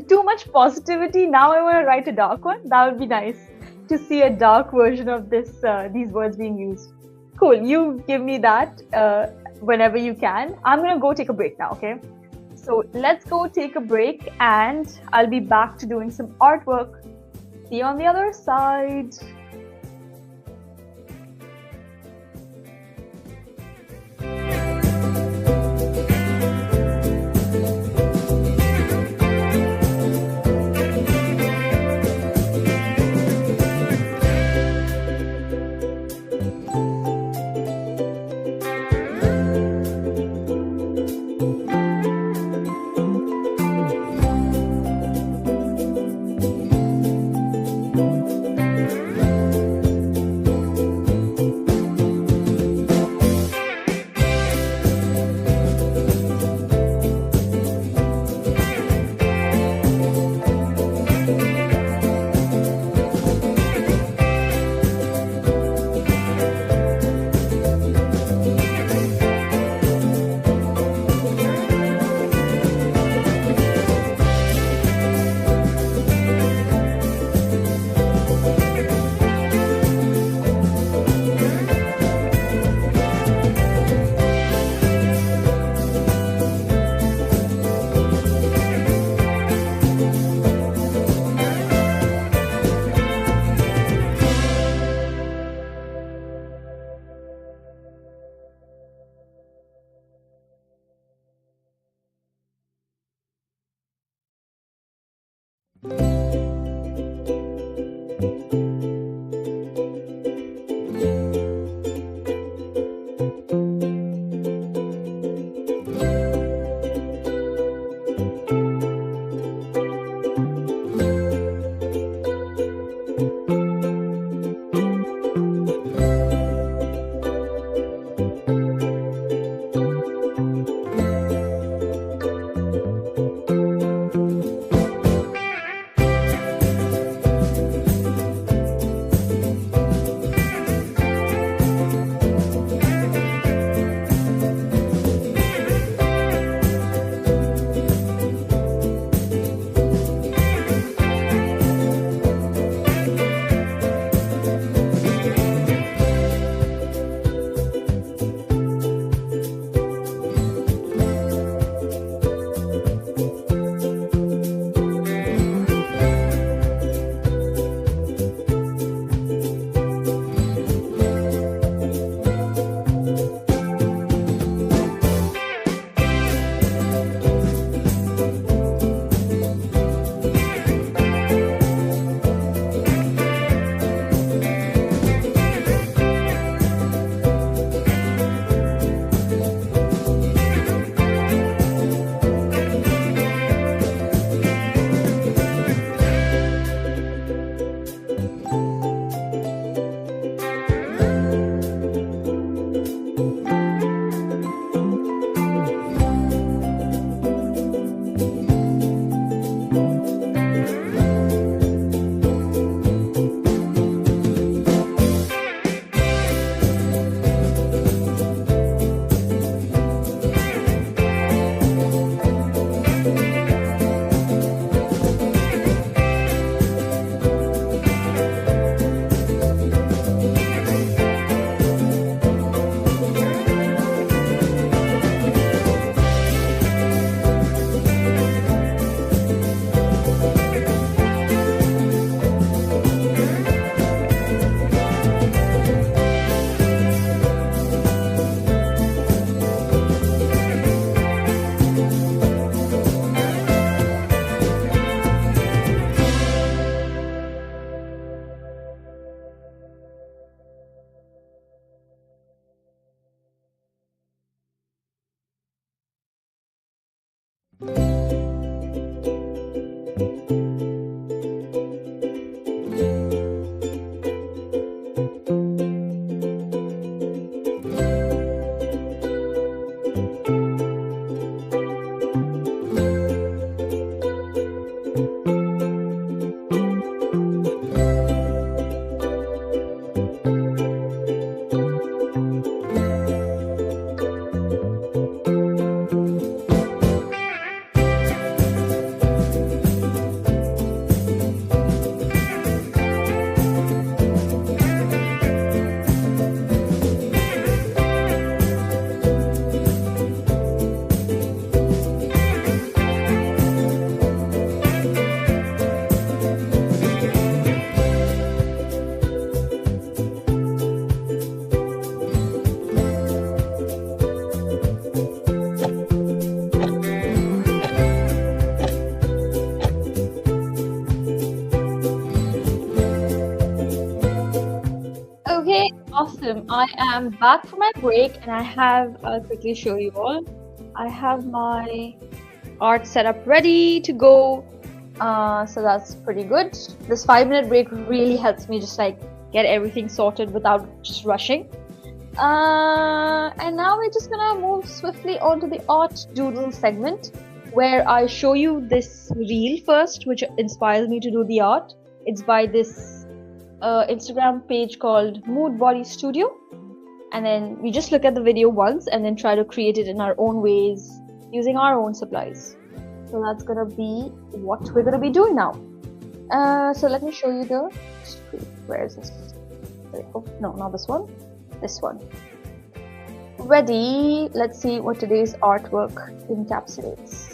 Too much positivity. Now I want to write a dark one. That would be nice to see a dark version of this, these words being used. Cool. You give me that whenever you can. I'm going to go take a break now, okay? So let's go take a break and I'll be back to doing some artwork. See you on the other side. Okay, awesome. I am back from my break and I'll quickly show you all. I have my art setup ready to go. So that's pretty good. This 5-minute break really helps me just like get everything sorted without just rushing. And now we're just gonna move swiftly onto the art doodle segment where I show you this reel first, which inspires me to do the art. It's by this Instagram page called Mood Body Studio, and then we just look at the video once and then try to create it in our own ways using our own supplies. So that's gonna be what we're gonna be doing now. So let me show you the screen. Where is this? Oh, no, not this one. This one. Ready? Let's see what today's artwork encapsulates.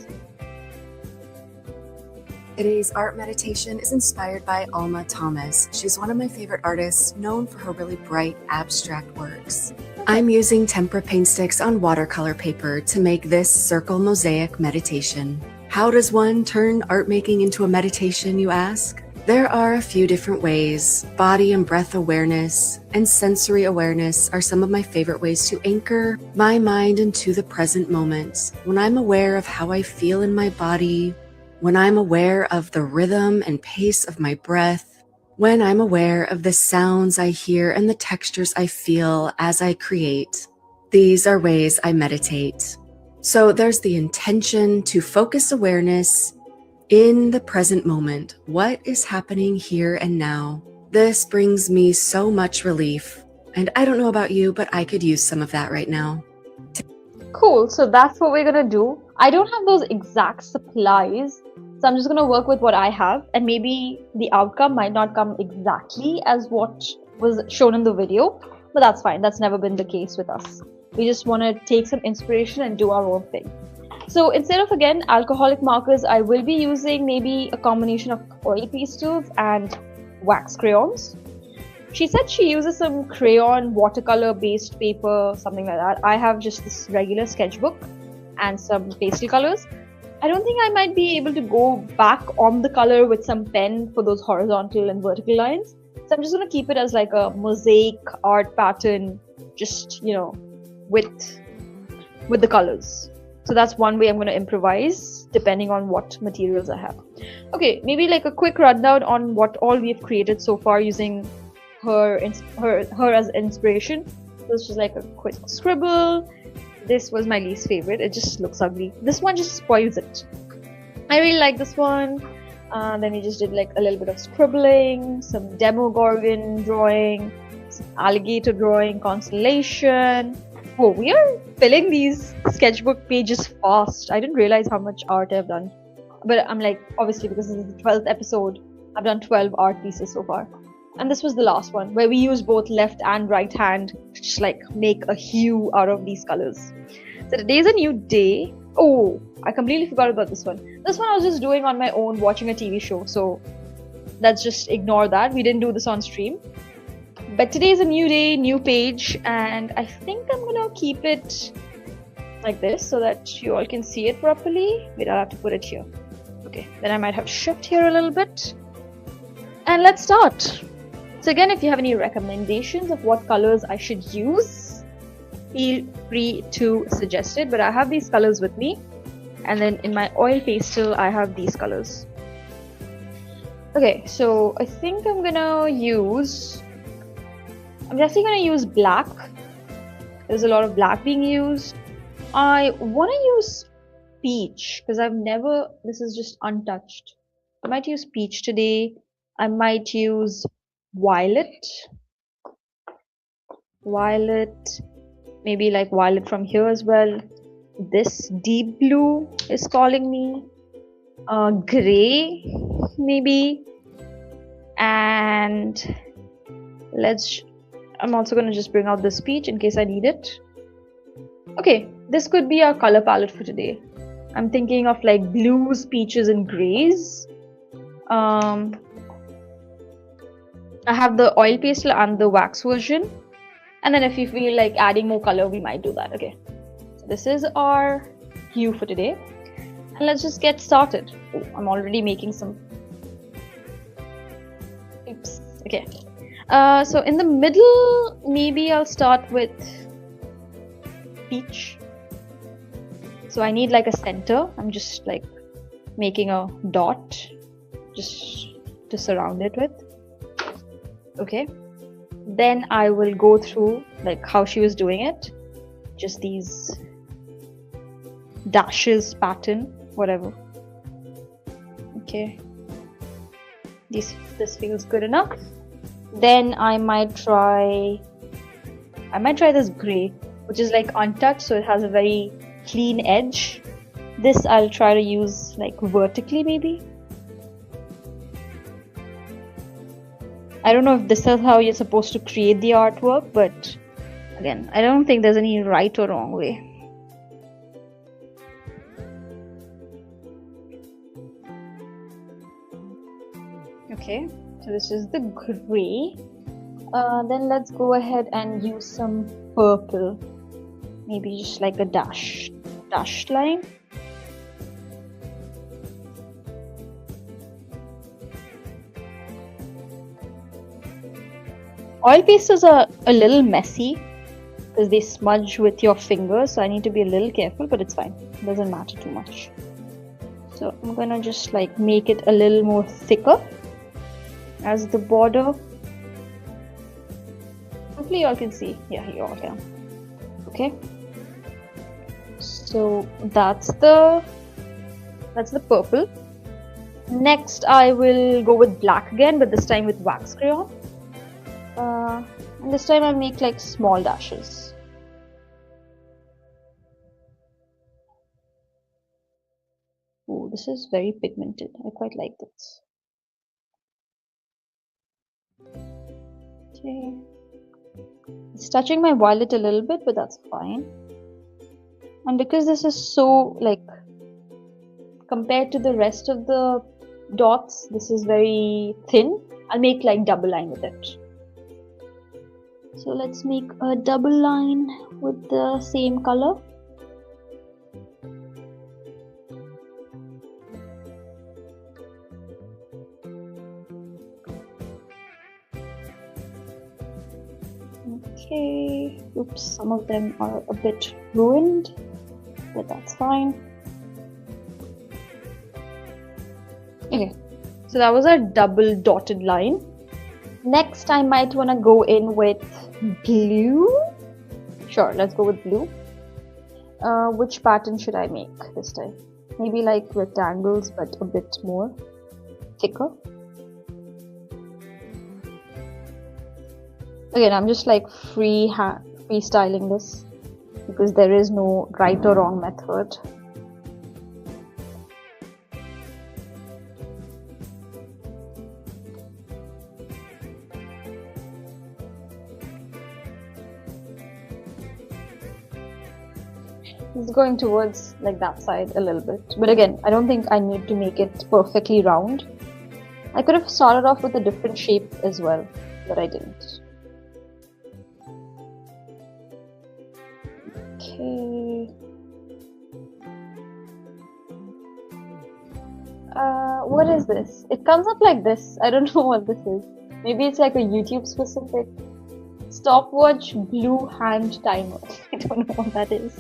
Today's art meditation is inspired by Alma Thomas. She's one of my favorite artists, known for her really bright, abstract works. I'm using tempera paint sticks on watercolor paper to make this circle mosaic meditation. How does one turn art making into a meditation, you ask? There are a few different ways. Body and breath awareness and sensory awareness are some of my favorite ways to anchor my mind into the present moment. When I'm aware of how I feel in my body, when I'm aware of the rhythm and pace of my breath, when I'm aware of the sounds I hear and the textures I feel as I create, these are ways I meditate. So there's the intention to focus awareness in the present moment. What is happening here and now? This brings me so much relief. And I don't know about you, but I could use some of that right now. Cool, so that's what we're gonna do. I don't have those exact supplies, so I'm just gonna work with what I have, and maybe the outcome might not come exactly as what was shown in the video, but that's fine. That's never been the case with us. We just want to take some inspiration and do our own thing. So instead of, again, alcoholic markers, I will be using maybe a combination of oil pastels and wax crayons. She said she uses some crayon watercolor based paper, something like that. I have just this regular sketchbook and some pastel colors. I don't think I might be able to go back on the color with some pen for those horizontal and vertical lines. So I'm just going to keep it as like a mosaic art pattern, just, you know, with the colors. So that's one way I'm going to improvise depending on what materials I have. Okay, maybe like a quick rundown on what all we've created so far using her as inspiration. So it's just like a quick scribble. This was my least favorite. It just looks ugly. This one just spoils it. I really like this one. Then we just did like a little bit of scribbling, some Demogorgon drawing, some alligator drawing, constellation. Oh, we are filling these sketchbook pages fast. I didn't realize how much art I've done. But I'm like, obviously, because this is the 12th episode, I've done 12 art pieces so far. And this was the last one, where we used both left and right hand to just like make a hue out of these colors. So today's a new day. Oh, I completely forgot about this one. This one I was just doing on my own, watching a TV show. So let's just ignore that. We didn't do this on stream. But today's a new day, new page, and I think I'm gonna keep it like this so that you all can see it properly. Wait, I'll have to put it here. Okay, then I might have to shift here a little bit. And let's start. So again, if you have any recommendations of what colors I should use, feel free to suggest it. But I have these colors with me. And then in my oil pastel, I have these colors. Okay, so I think I'm definitely gonna use black. There's a lot of black being used. I want to use peach because this is just untouched. I might use peach today. I might use violet. Maybe like violet from here as well. This deep blue is calling me. Gray, maybe. And I'm also going to just bring out this peach in case I need it. Okay, this could be our color palette for today. I'm thinking of like blues, peaches, and grays. I have the oil pastel and the wax version. And then if you feel like adding more color, we might do that. Okay, so this is our hue for today. And let's just get started. Oh, I'm already making some. Oops. Okay. So in the middle, maybe I'll start with peach. So I need like a center. I'm just like making a dot just to surround it with. Okay. Then I will go through like how she was doing it. Just these dashes pattern, whatever. Okay. This feels good enough. Then I might try this gray, which is like untouched, so it has a very clean edge. This I'll try to use like vertically maybe. I don't know if this is how you're supposed to create the artwork, but again, I don't think there's any right or wrong way. Okay, so this is the gray. Then let's go ahead and use some purple. Maybe just like a dashed line. Oil pastels are a little messy because they smudge with your fingers, so I need to be a little careful, but it's fine. It doesn't matter too much. So I'm gonna just like make it a little more thicker as the border. Hopefully you all can see. Yeah, you all can. Okay. So that's the purple. Next I will go with black again, but this time with wax crayon. And this time I'll make like small dashes. Oh, this is very pigmented. I quite like this. Okay. It's touching my violet a little bit, but that's fine. And because this is so like compared to the rest of the dots, this is very thin. I'll make like double line with it. So let's make a double line with the same color. Okay, oops, some of them are a bit ruined, but that's fine. Okay, so that was our double dotted line. Next, I might want to go in with blue. Sure, let's go with blue. Which pattern should I make this time? Maybe like rectangles, but a bit more thicker. Again, I'm just like freestyling this because there is no right or wrong method. It's going towards like that side a little bit, but again, I don't think I need to make it perfectly round. I could have started off with a different shape as well, but I didn't. Okay. What is this? It comes up like this. I don't know what this is. Maybe it's like a YouTube specific stopwatch blue hand timer. I don't know what that is.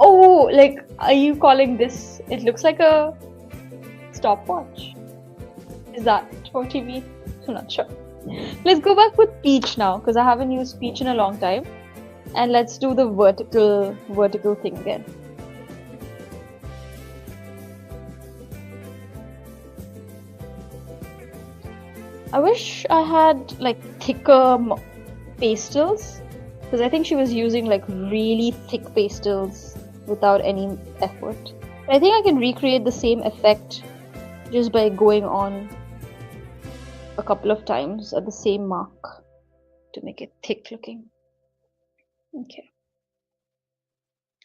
Oh, like, are you calling this? It looks like a stopwatch. Is that what you mean? I'm not sure. Let's go back with peach now, because I haven't used peach in a long time. And let's do the vertical thing again. I wish I had like thicker pastels, because I think she was using like really thick pastels without any effort. But I think I can recreate the same effect just by going on a couple of times at the same mark to make it thick looking. Okay.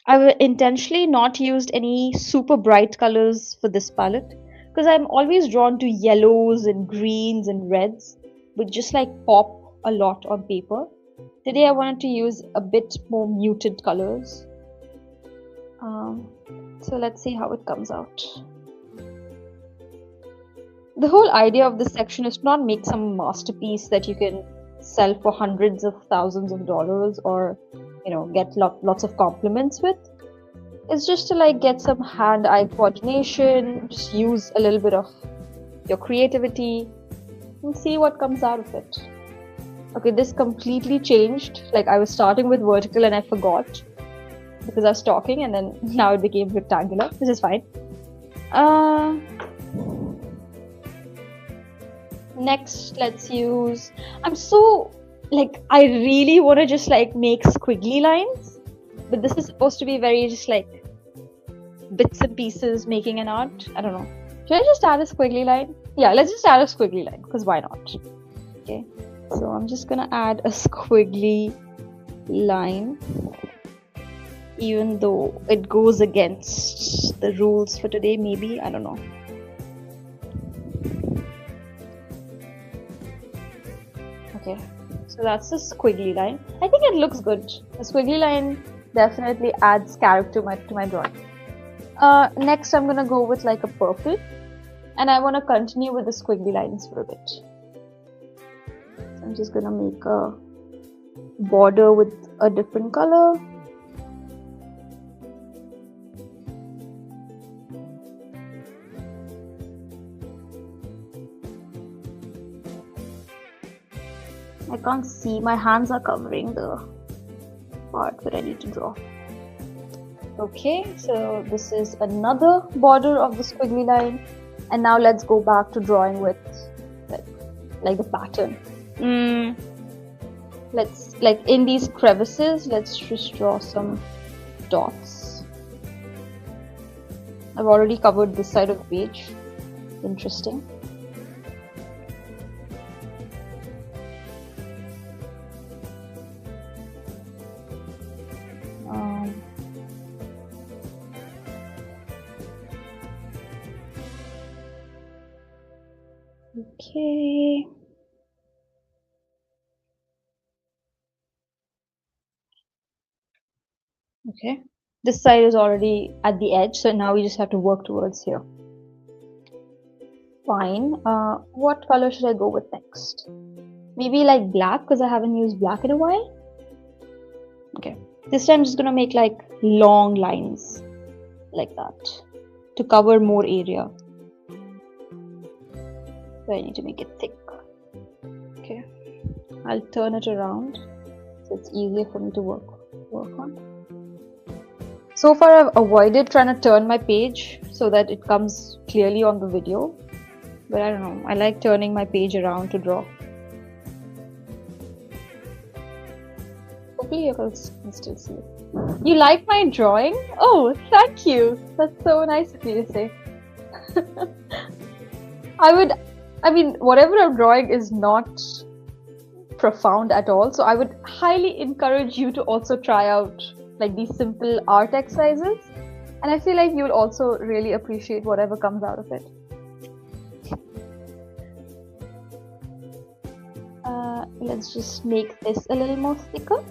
I've intentionally not used any super bright colors for this palette because I'm always drawn to yellows and greens and reds, which just like pop a lot on paper. Today I wanted to use a bit more muted colors. So let's see how it comes out. The whole idea of this section is to not make some masterpiece that you can sell for hundreds of thousands of dollars or, you know, get lots of compliments with. It's just to like get some hand-eye coordination, just use a little bit of your creativity and see what comes out of it. Okay, this completely changed. Like I was starting with vertical and I forgot because I was talking, and then now it became rectangular, which is fine. Next, let's use, I really want to just like make squiggly lines, but this is supposed to be very just like bits and pieces making an art. I don't know. Should I just add a squiggly line? Yeah, let's just add a squiggly line, because why not? Okay, so I'm just gonna add a squiggly line, even though it goes against the rules for today, maybe, I don't know. Okay, so that's the squiggly line. I think it looks good. The squiggly line definitely adds character to my drawing. Next I'm gonna go with like a purple, and I want to continue with the squiggly lines for a bit. So I'm just gonna make a border with a different color. I can't see, my hands are covering the part where I need to draw. Okay, so this is another border of the squiggly line, and now let's go back to drawing with like the pattern. Let's, like in these crevices, let's just draw some dots. I've already covered this side of the page. Interesting. Okay. Okay. This side is already at the edge, so now we just have to work towards here. Fine. What color should I go with next? Maybe like black, because I haven't used black in a while. Okay. This time I'm just gonna make like long lines like that to cover more area. So I need to make it thick. Okay, I'll turn it around so it's easier for me to work on. So far I've avoided trying to turn my page so that it comes clearly on the video, but I don't know, I like turning my page around to draw. Hopefully you can still see it. You like my drawing? Oh, thank you. That's so nice of you to say. I mean, whatever I'm drawing is not profound at all, so I would highly encourage you to also try out like these simple art exercises, and I feel like you'll also really appreciate whatever comes out of it. Let's just make this a little more thicker.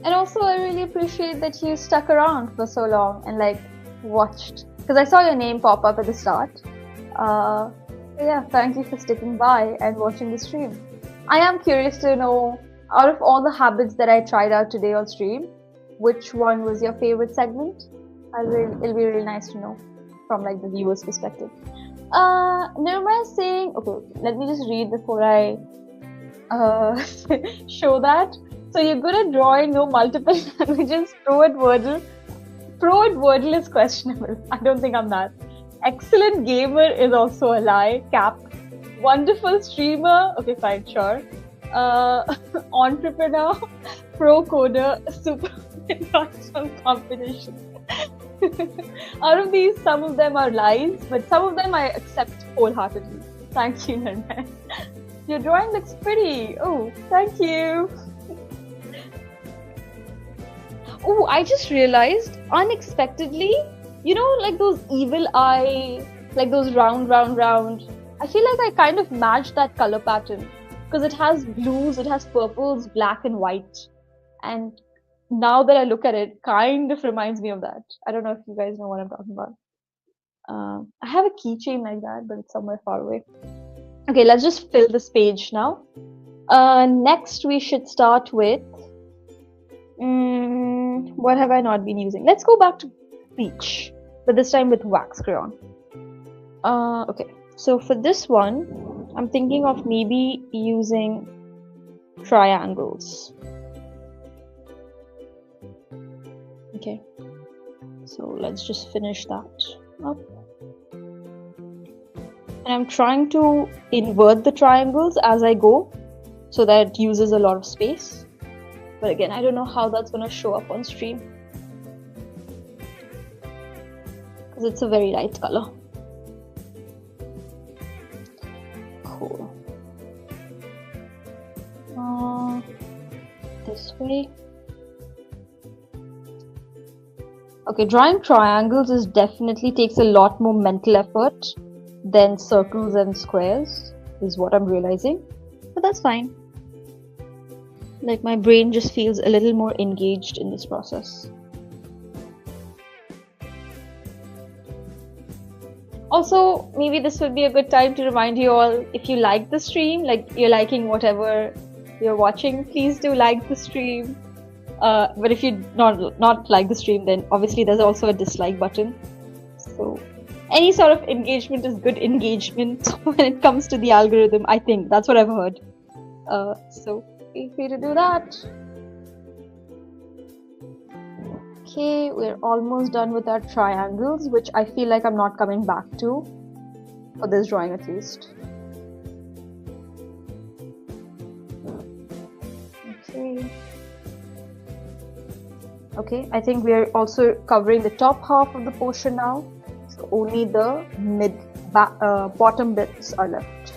And also, I really appreciate that you stuck around for so long and like watched, because I saw your name pop up at the start. Yeah, thank you for sticking by and watching the stream. I am curious to know, out of all the habits that I tried out today on stream, which one was your favorite segment? It'll be really nice to know from like the viewer's perspective. Nirma is saying, okay, let me just read before I show that. So you're good at drawing, no multiple languages, pro at Wordle. Pro at Wordle is questionable. I don't think I'm that. Excellent gamer is also a lie. Cap. Wonderful streamer. Okay, fine, sure. Entrepreneur, pro coder, super some competition. Out of these, some of them are lies, but some of them I accept wholeheartedly. Thank you, Nirman. Your drawing looks pretty. Oh, thank you. Oh, I just realized unexpectedly, you know, like those evil eye, like those round. I feel like I kind of matched that color pattern because it has blues, it has purples, black and white. And now that I look at it, kind of reminds me of that. I don't know if you guys know what I'm talking about. I have a keychain like that, but it's somewhere far away. Okay, let's just fill this page now. Next, we should start with what have I not been using? Let's go back to peach, but this time with wax crayon. Okay, so for this one, I'm thinking of maybe using triangles. Okay, so let's just finish that up. And I'm trying to invert the triangles as I go so that it uses a lot of space. But again, I don't know how that's going to show up on stream because it's a very light color. Cool. This way. Okay, drawing triangles definitely takes a lot more mental effort than circles and squares, is what I'm realizing. But that's fine. Like my brain just feels a little more engaged in this process. Also, maybe this would be a good time to remind you all, if you like the stream, like you're liking whatever you're watching, please do like the stream. But if you not like the stream, then obviously there's also a dislike button. So any sort of engagement is good engagement when it comes to the algorithm. I think that's what I've heard. So feel free to do that. Okay, we're almost done with our triangles, which I feel like I'm not coming back to for this drawing at least. Okay, I think we are also covering the top half of the portion now, so only the bottom bits are left.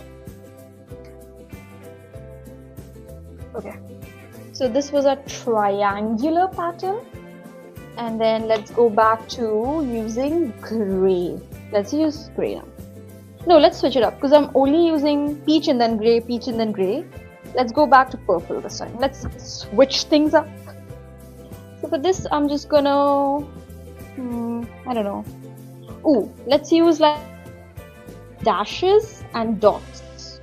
Okay, so this was a triangular pattern, and then let's go back to using gray. Let's use gray now. No, let's switch it up because I'm only using peach and then gray, peach and then gray. Let's go back to purple this time. Let's switch things up. So for this, I'm just gonna, I don't know. Ooh, let's use like dashes and dots.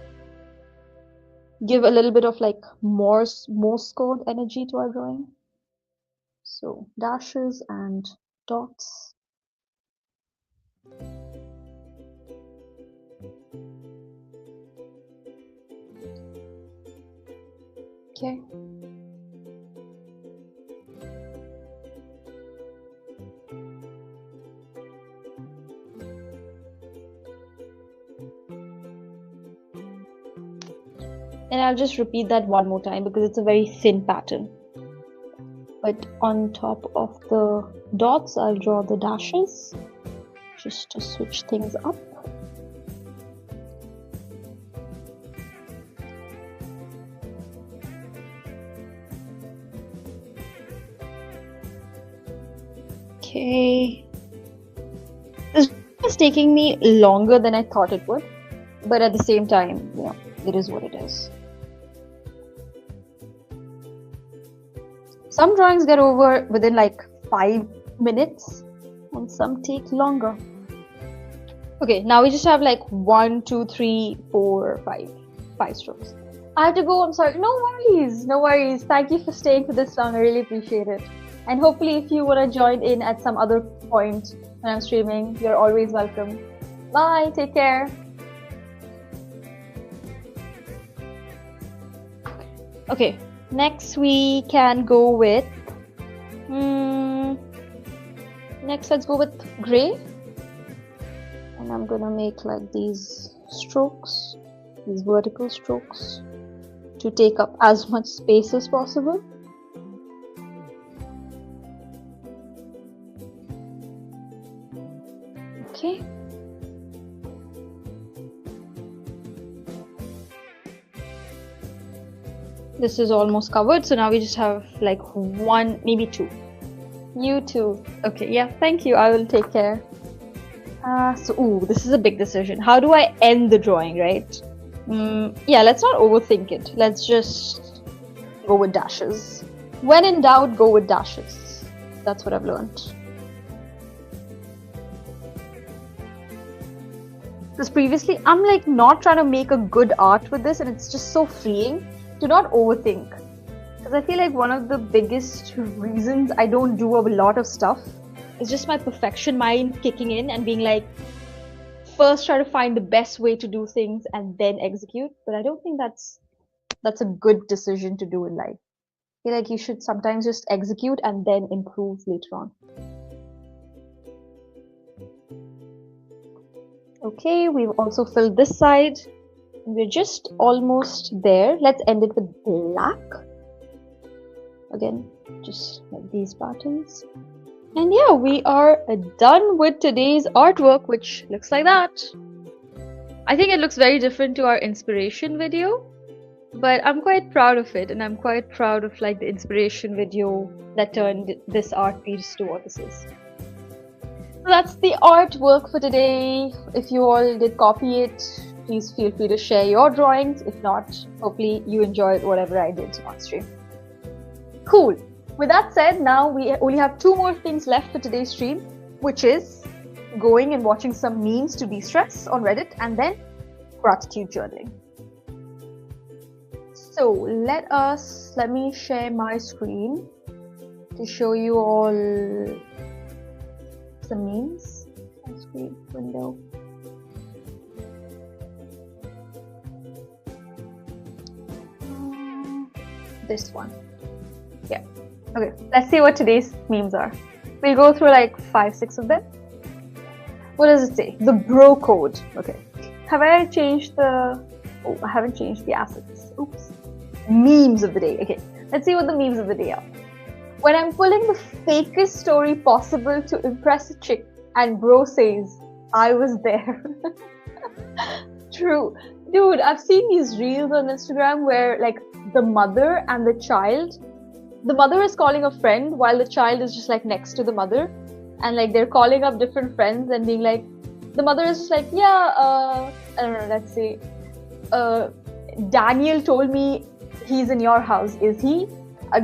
Give a little bit of like Morse code energy to our drawing. So dashes and dots. Okay. And I'll just repeat that one more time because it's a very thin pattern. But on top of the dots, I'll draw the dashes just to switch things up. Okay. This is taking me longer than I thought it would, but at the same time, you know, it is what it is. Some drawings get over within like 5 minutes and some take longer. Okay, now we just have like 1, 2, 3, 4, 5 strokes. I have to go. I'm sorry. No worries. No worries. Thank you for staying for this long. I really appreciate it. And hopefully, if you want to join in at some other point when I'm streaming, you're always welcome. Bye. Take care. Okay. Next, we can go with. Next, let's go with gray. And I'm gonna make like these strokes, these vertical strokes, to take up as much space as possible. Okay. This is almost covered, so now we just have like one, maybe two. You too. Okay, yeah, thank you. I will take care. This is a big decision. How do I end the drawing, right? Yeah, let's not overthink it. Let's just go with dashes. When in doubt, go with dashes. That's what I've learned. Because previously, I'm like not trying to make a good art with this, and it's just so freeing to not overthink. Because I feel like one of the biggest reasons I don't do a lot of stuff is just my perfection mind kicking in and being like, first try to find the best way to do things and then execute. But I don't think that's a good decision to do in life. I feel like you should sometimes just execute and then improve later on. Okay, we've also filled this side. We're just almost there. Let's end it with black. Again, just like these patterns. And yeah, we are done with today's artwork, which looks like that. I think it looks very different to our inspiration video, but I'm quite proud of it, and I'm quite proud of like the inspiration video that turned this art piece to what this is. So that's the artwork for today. If you all did copy it, please feel free to share your drawings. If not, hopefully you enjoyed whatever I did on stream. Cool. With that said, now we only have two more things left for today's stream, which is going and watching some memes to de-stress on Reddit, and then gratitude journaling. So let me share my screen to show you all some memes. Screen window. This one. Yeah. Okay, let's see what today's memes are. We'll go through like 5-6 of them. What does it say? The bro code. Okay. Have I changed the... Oh, I haven't changed the assets. Oops. Memes of the day. Okay, let's see what the memes of the day are. When I'm pulling the fakest story possible to impress a chick and bro says, I was there. True. Dude, I've seen these reels on Instagram where like the mother and the child, the mother is calling a friend while the child is just like next to the mother, and like they're calling up different friends and being like, the mother is just like, yeah, I don't know, let's say, Daniel told me he's in your house, is he?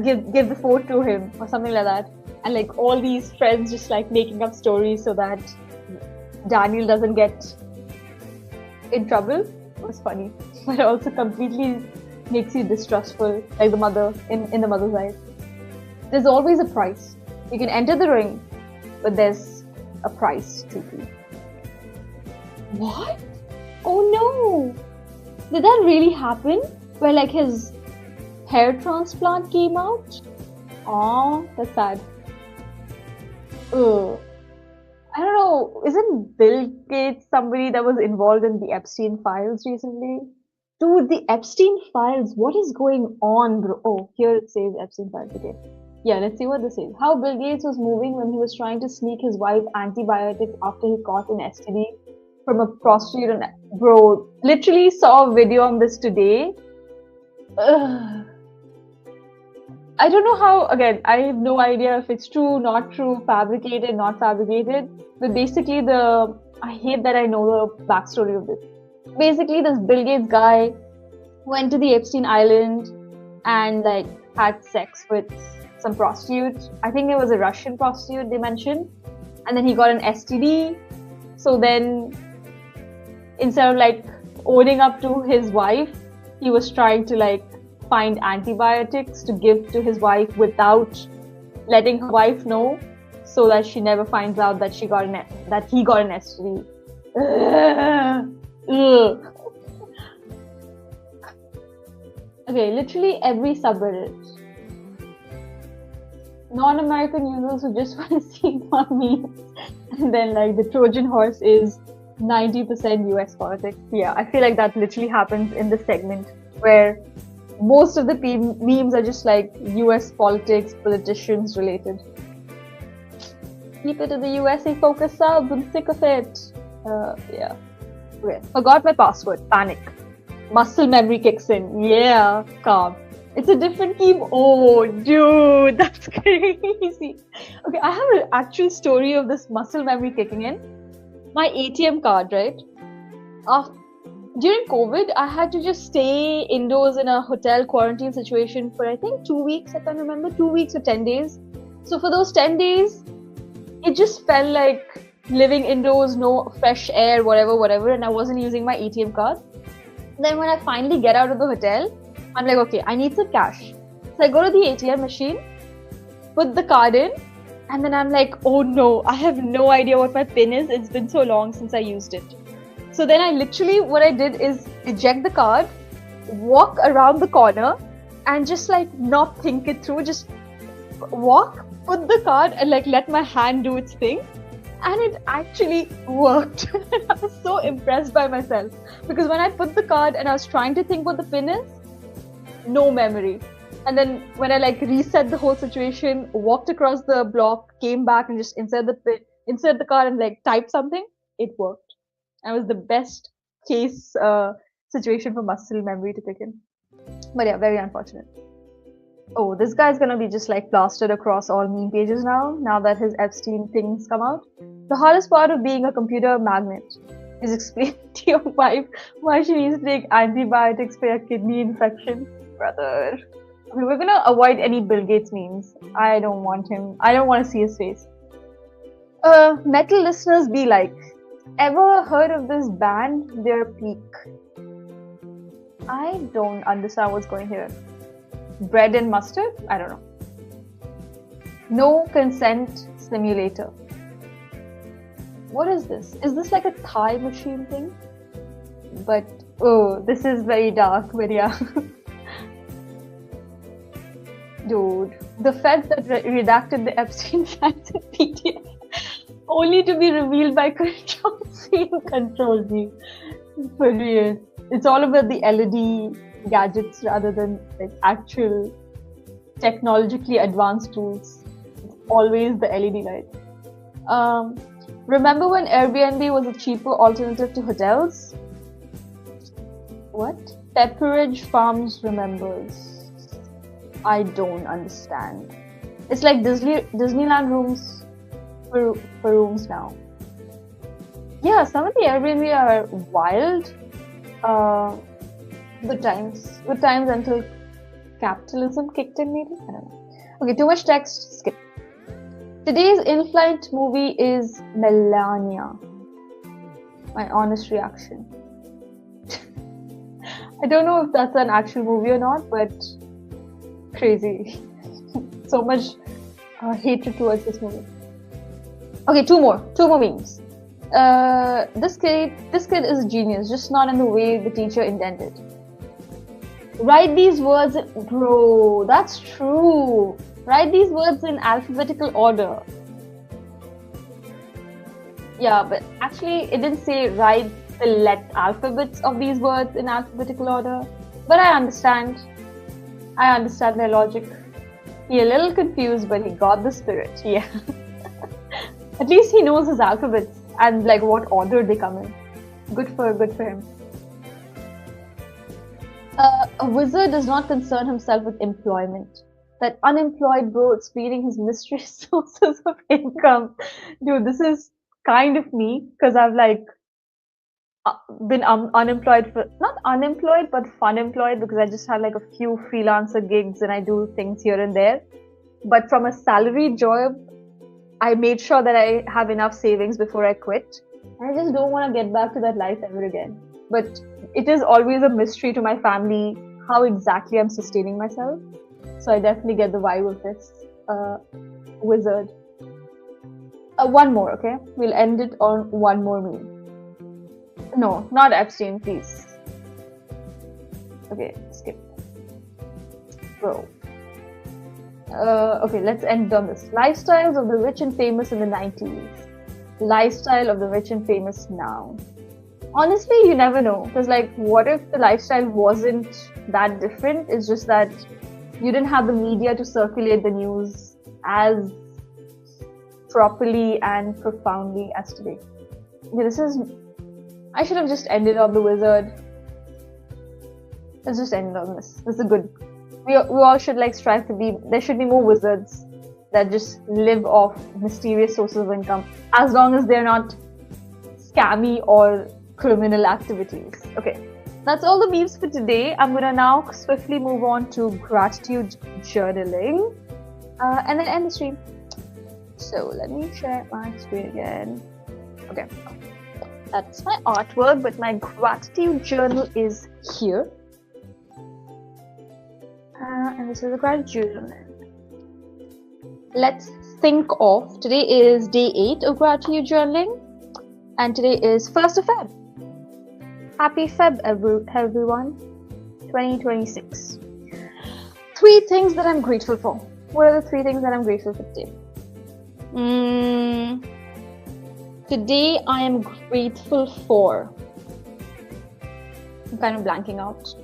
Give the phone to him or something like that. And like all these friends just like making up stories so that Daniel doesn't get in trouble. It was funny, but also completely makes you distrustful, like the mother in the mother's eyes. There's always a price. You can enter the ring, but there's a price to pay. What? Oh no! Did that really happen? Where like his hair transplant came out? Aw, that's sad. Ugh. I don't know, isn't Bill Gates somebody that was involved in the Epstein files recently? Dude, the Epstein files, what is going on, bro? Oh, here it says Epstein files, okay. Yeah, let's see what this is. How Bill Gates was moving when he was trying to sneak his wife antibiotics after he caught an STD from a prostitute. And bro, literally saw a video on this today. Ugh. I don't know how, again, I have no idea if it's true, not true, fabricated, not fabricated. But basically I hate that I know the backstory of this. Basically, this Bill Gates guy went to the Epstein Island and like had sex with some prostitute. I think it was a Russian prostitute they mentioned. And then he got an STD. So then instead of like owning up to his wife, he was trying to like find antibiotics to give to his wife without letting her wife know, so that she never finds out that he got an STD. Ugh. Okay, literally every subreddit. Non-American users who just want to see fun memes, and then like the Trojan horse is 90% US politics. Yeah, I feel like that literally happens in this segment where most of the memes are just like US politics, politicians related. Keep it to the USA focus subs, I'm sick of it. Yeah. Okay, forgot my password, panic. Muscle memory kicks in. Yeah, calm. It's a different key. Oh, dude, that's crazy. Okay, I have an actual story of this muscle memory kicking in. My ATM card, right? During COVID, I had to just stay indoors in a hotel quarantine situation for I think 2 weeks. I can't remember, 2 weeks or 10 days. So for those 10 days, it just felt like living indoors, no fresh air, whatever, and I wasn't using my ATM card. Then when I finally get out of the hotel, I'm like, okay, I need some cash. So I go to the ATM machine, put the card in, and then I'm like, oh no, I have no idea what my PIN is. It's been so long since I used it. So then what I did is eject the card, walk around the corner, and just like not think it through, just walk, put the card, and like let my hand do its thing. And it actually worked. I was so impressed by myself because when I put the card and I was trying to think what the PIN is, no memory. And then when I like reset the whole situation, walked across the block, came back and just insert the card and like type something, it worked. And it was the best case situation for muscle memory to pick in. But yeah, very unfortunate. Oh, this guy's gonna be just like plastered across all meme pages now that his Epstein things come out. The hardest part of being a computer magnet is explaining to your wife why she needs to take antibiotics for your kidney infection. Brother. Okay, we're gonna avoid any Bill Gates memes. I don't want him. I don't want to see his face. Metal listeners be like, ever heard of this band, Their Peak? I don't understand what's going here. Bread and mustard? I don't know. No consent simulator. What is this? Is this like a Thai machine thing? But oh, this is very dark, but yeah. Dude, the feds that redacted the Epstein files in PDF only to be revealed by Control C and Control V. For real. It's all about the LED gadgets rather than like actual technologically advanced tools. It's always the LED light. Remember when Airbnb was a cheaper alternative to hotels? What? Pepperidge Farms remembers. I don't understand. It's like Disneyland rooms for rooms now. Yeah, some of the Airbnb are wild. Good times until capitalism kicked in, maybe? I don't know. Okay, too much text, skip. Today's in-flight movie is Melania. My honest reaction. I don't know if that's an actual movie or not, but crazy. So much hatred towards this movie. Okay, two more memes. This kid is a genius, just not in the way the teacher intended. Write these words, bro, that's true. Write these words in alphabetical order. Yeah, but actually it didn't say write the alphabets of these words in alphabetical order. But I understand their logic. He a little confused, but he got the spirit, yeah. At least he knows his alphabets and like what order they come in. Good for him. A wizard does not concern himself with employment. That unemployed bro is feeding his mistress sources of income. Dude, this is kind of me because I've like been unemployed not unemployed but fun employed because I just have like a few freelancer gigs and I do things here and there. But from a salaried job, I made sure that I have enough savings before I quit. I just don't want to get back to that life ever again. but it is always a mystery to my family how exactly I'm sustaining myself. So I definitely get the vibe of this wizard. One more, okay? We'll end it on one more meme. No, not Epstein, please. Okay, skip. Bro. Okay, let's end on this. Lifestyles of the rich and famous in the 90s. Lifestyle of the rich and famous now. Honestly, you never know. Because, like, what if the lifestyle wasn't that different? It's just that you didn't have the media to circulate the news as properly and profoundly as today. Okay, I should have just ended on the wizard. Let's just end on this. This is a good. We all should like strive to be. There should be more wizards that just live off mysterious sources of income, as long as they're not scammy or criminal activities. Okay, that's all the memes for today. I'm gonna now swiftly move on to gratitude journaling, and then end the stream. So let me share my screen again. Okay, that's my artwork, but my gratitude journal is here. And this is a gratitude journal. Let's think of, today is day 8 of gratitude journaling, and today is 1st of Feb. Happy Feb, everyone. 2026. 3 things that I'm grateful for. What are the 3 things that I'm grateful for today? Today I am grateful for. I'm kind of blanking out.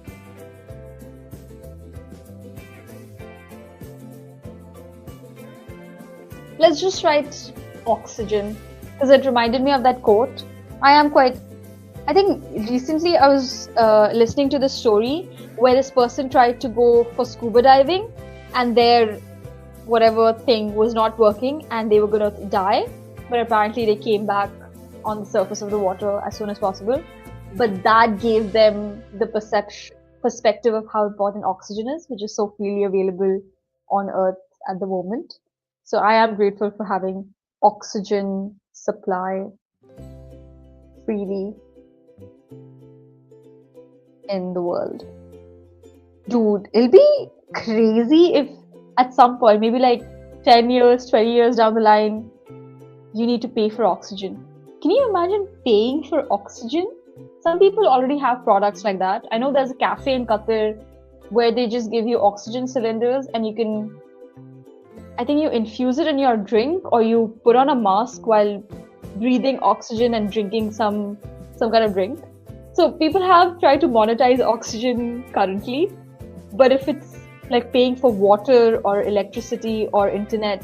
Let's just write oxygen, because it reminded me of that quote. I think recently I was listening to this story where this person tried to go for scuba diving and their whatever thing was not working and they were going to die, but apparently they came back on the surface of the water as soon as possible. But that gave them the perspective of how important oxygen is, which is so freely available on Earth at the moment. So I am grateful for having oxygen supply freely in the world. Dude, it'll be crazy if at some point, maybe like 10 years, 20 years down the line, you need to pay for oxygen. Can you imagine paying for oxygen? Some people already have products like that. I know there's a cafe in Qatar where they just give you oxygen cylinders and you can, I think you infuse it in your drink or you put on a mask while breathing oxygen and drinking some kind of drink. So people have tried to monetize oxygen currently, but if it's like paying for water or electricity or internet,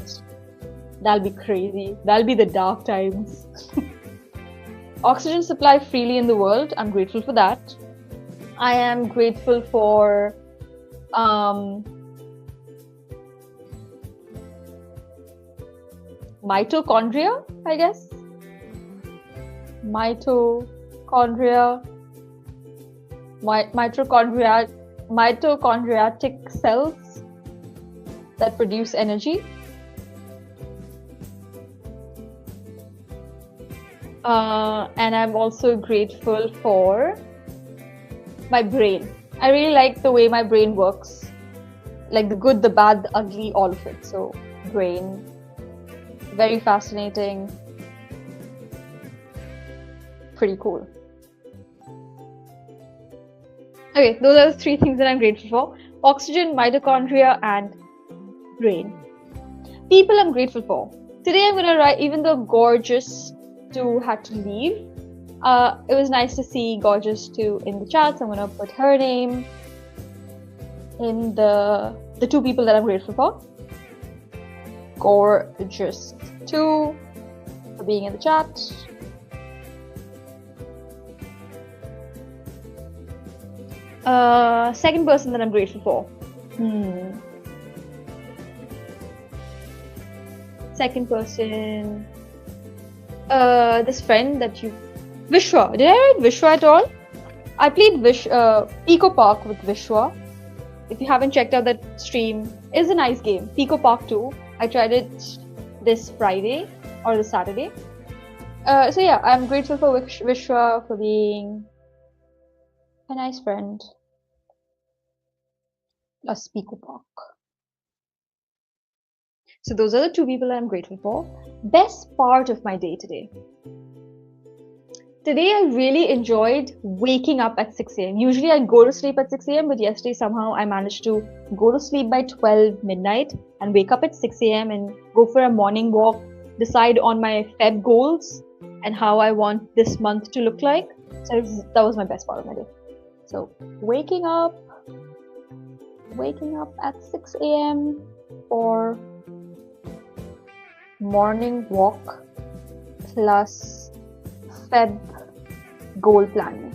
that'll be crazy. That'll be the dark times. Oxygen supply freely in the world. I'm grateful for that. I am grateful for mitochondria, I guess. Mitochondriatic cells that produce energy. And I'm also grateful for my brain. I really like the way my brain works. Like the good, the bad, the ugly, all of it. So, brain. Very fascinating. Pretty cool. Okay, those are the 3 things that I'm grateful for. Oxygen, mitochondria, and brain. People I'm grateful for. Today I'm going to write, even though Gorgeous 2 had to leave, it was nice to see Gorgeous 2 in the chat, so I'm going to put her name in the 2 people that I'm grateful for. Gorgeous 2 for being in the chat. Second person that I'm grateful for. Second person. This friend that you. Vishwa. Did I write Vishwa at all? I played Pico Park with Vishwa. If you haven't checked out that stream, it's a nice game. Pico Park 2. I tried it this Friday or this Saturday. So yeah, I'm grateful for Vishwa for being a nice friend, a Speaker Park. So those are the two people I'm grateful for. Best part of my day today. Today I really enjoyed waking up at 6 a.m. Usually I go to sleep at 6 a.m. but yesterday somehow I managed to go to sleep by 12 midnight and wake up at 6 a.m. and go for a morning walk, decide on my Feb goals and how I want this month to look like. So that was my best part of my day. So waking up at 6 a.m. for morning walk plus Feb goal planning.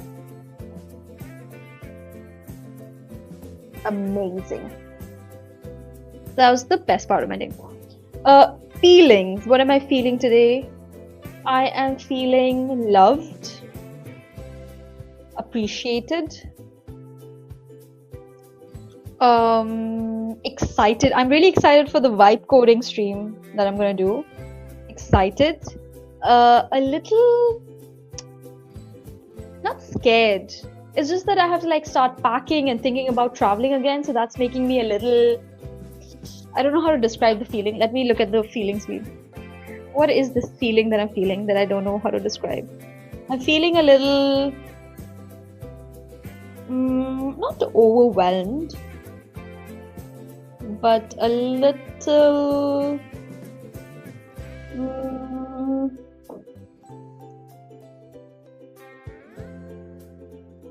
Amazing. That was the best part of my day. Feelings. What am I feeling today? I am feeling loved, appreciated, excited. I'm really excited for the vibe coding stream that I'm gonna do. Excited, a little not scared. It's just that I have to like start packing and thinking about traveling again, so that's making me a little, I don't know how to describe the feeling. Let me look at the feelings wheel. What is this feeling that I'm feeling that I don't know how to describe? I'm feeling a little not overwhelmed, but a little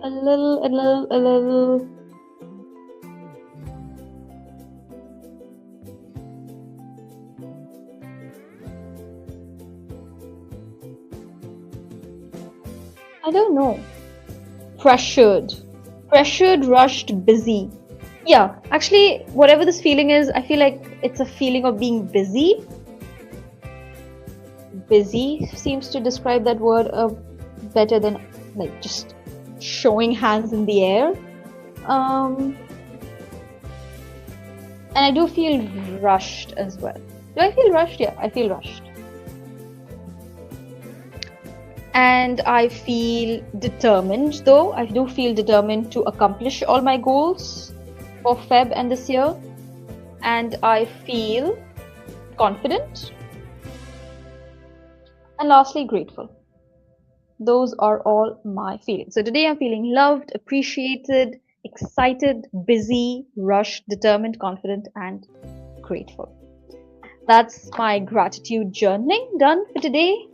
a little I don't know. Pressured, rushed, busy. Yeah, actually, whatever this feeling is, I feel like it's a feeling of being busy. Busy seems to describe that word better than like just showing hands in the air. And I do feel rushed as well. Do I feel rushed? Yeah, I feel rushed. And I feel determined, though. I do feel determined to accomplish all my goals for Feb and this year. And I feel confident. And lastly, grateful. Those are all my feelings. So today I'm feeling loved, appreciated, excited, busy, rushed, determined, confident, and grateful. That's my gratitude journaling done for today.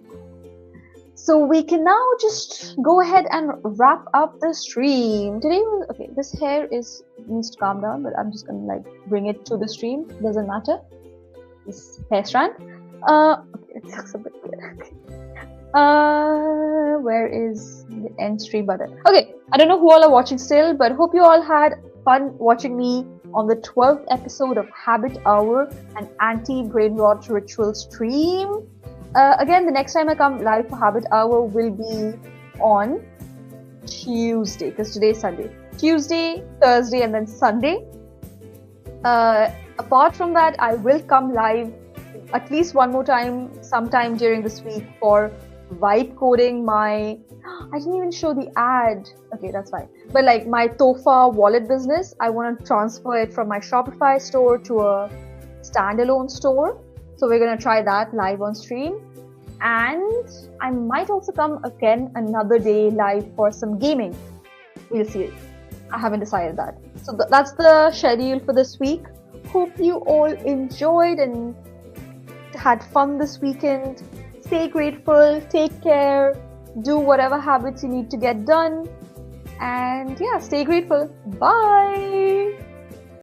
So we can now just go ahead and wrap up the stream. Today, okay, this hair needs to calm down, but I'm just gonna like bring it to the stream. Doesn't matter. This hair strand. Okay, it looks a bit weird. Where is the end stream button? Okay, I don't know who all are watching still, but hope you all had fun watching me on the 12th episode of Habit Hour, an anti-brainrot ritual stream. Again, the next time I come live for Habit Hour will be on Tuesday, because today is Sunday. Tuesday, Thursday, and then Sunday. Apart from that, I will come live at least one more time sometime during this week for vibe coding my... I didn't even show the ad. Okay, that's fine. But like my Tofa wallet business, I want to transfer it from my Shopify store to a standalone store. So we're going to try that live on stream. And I might also come again another day live for some gaming. We'll see. I haven't decided that. So that's the schedule for this week. Hope you all enjoyed and had fun this weekend. Stay grateful, take care, do whatever habits you need to get done. And yeah, stay grateful. Bye.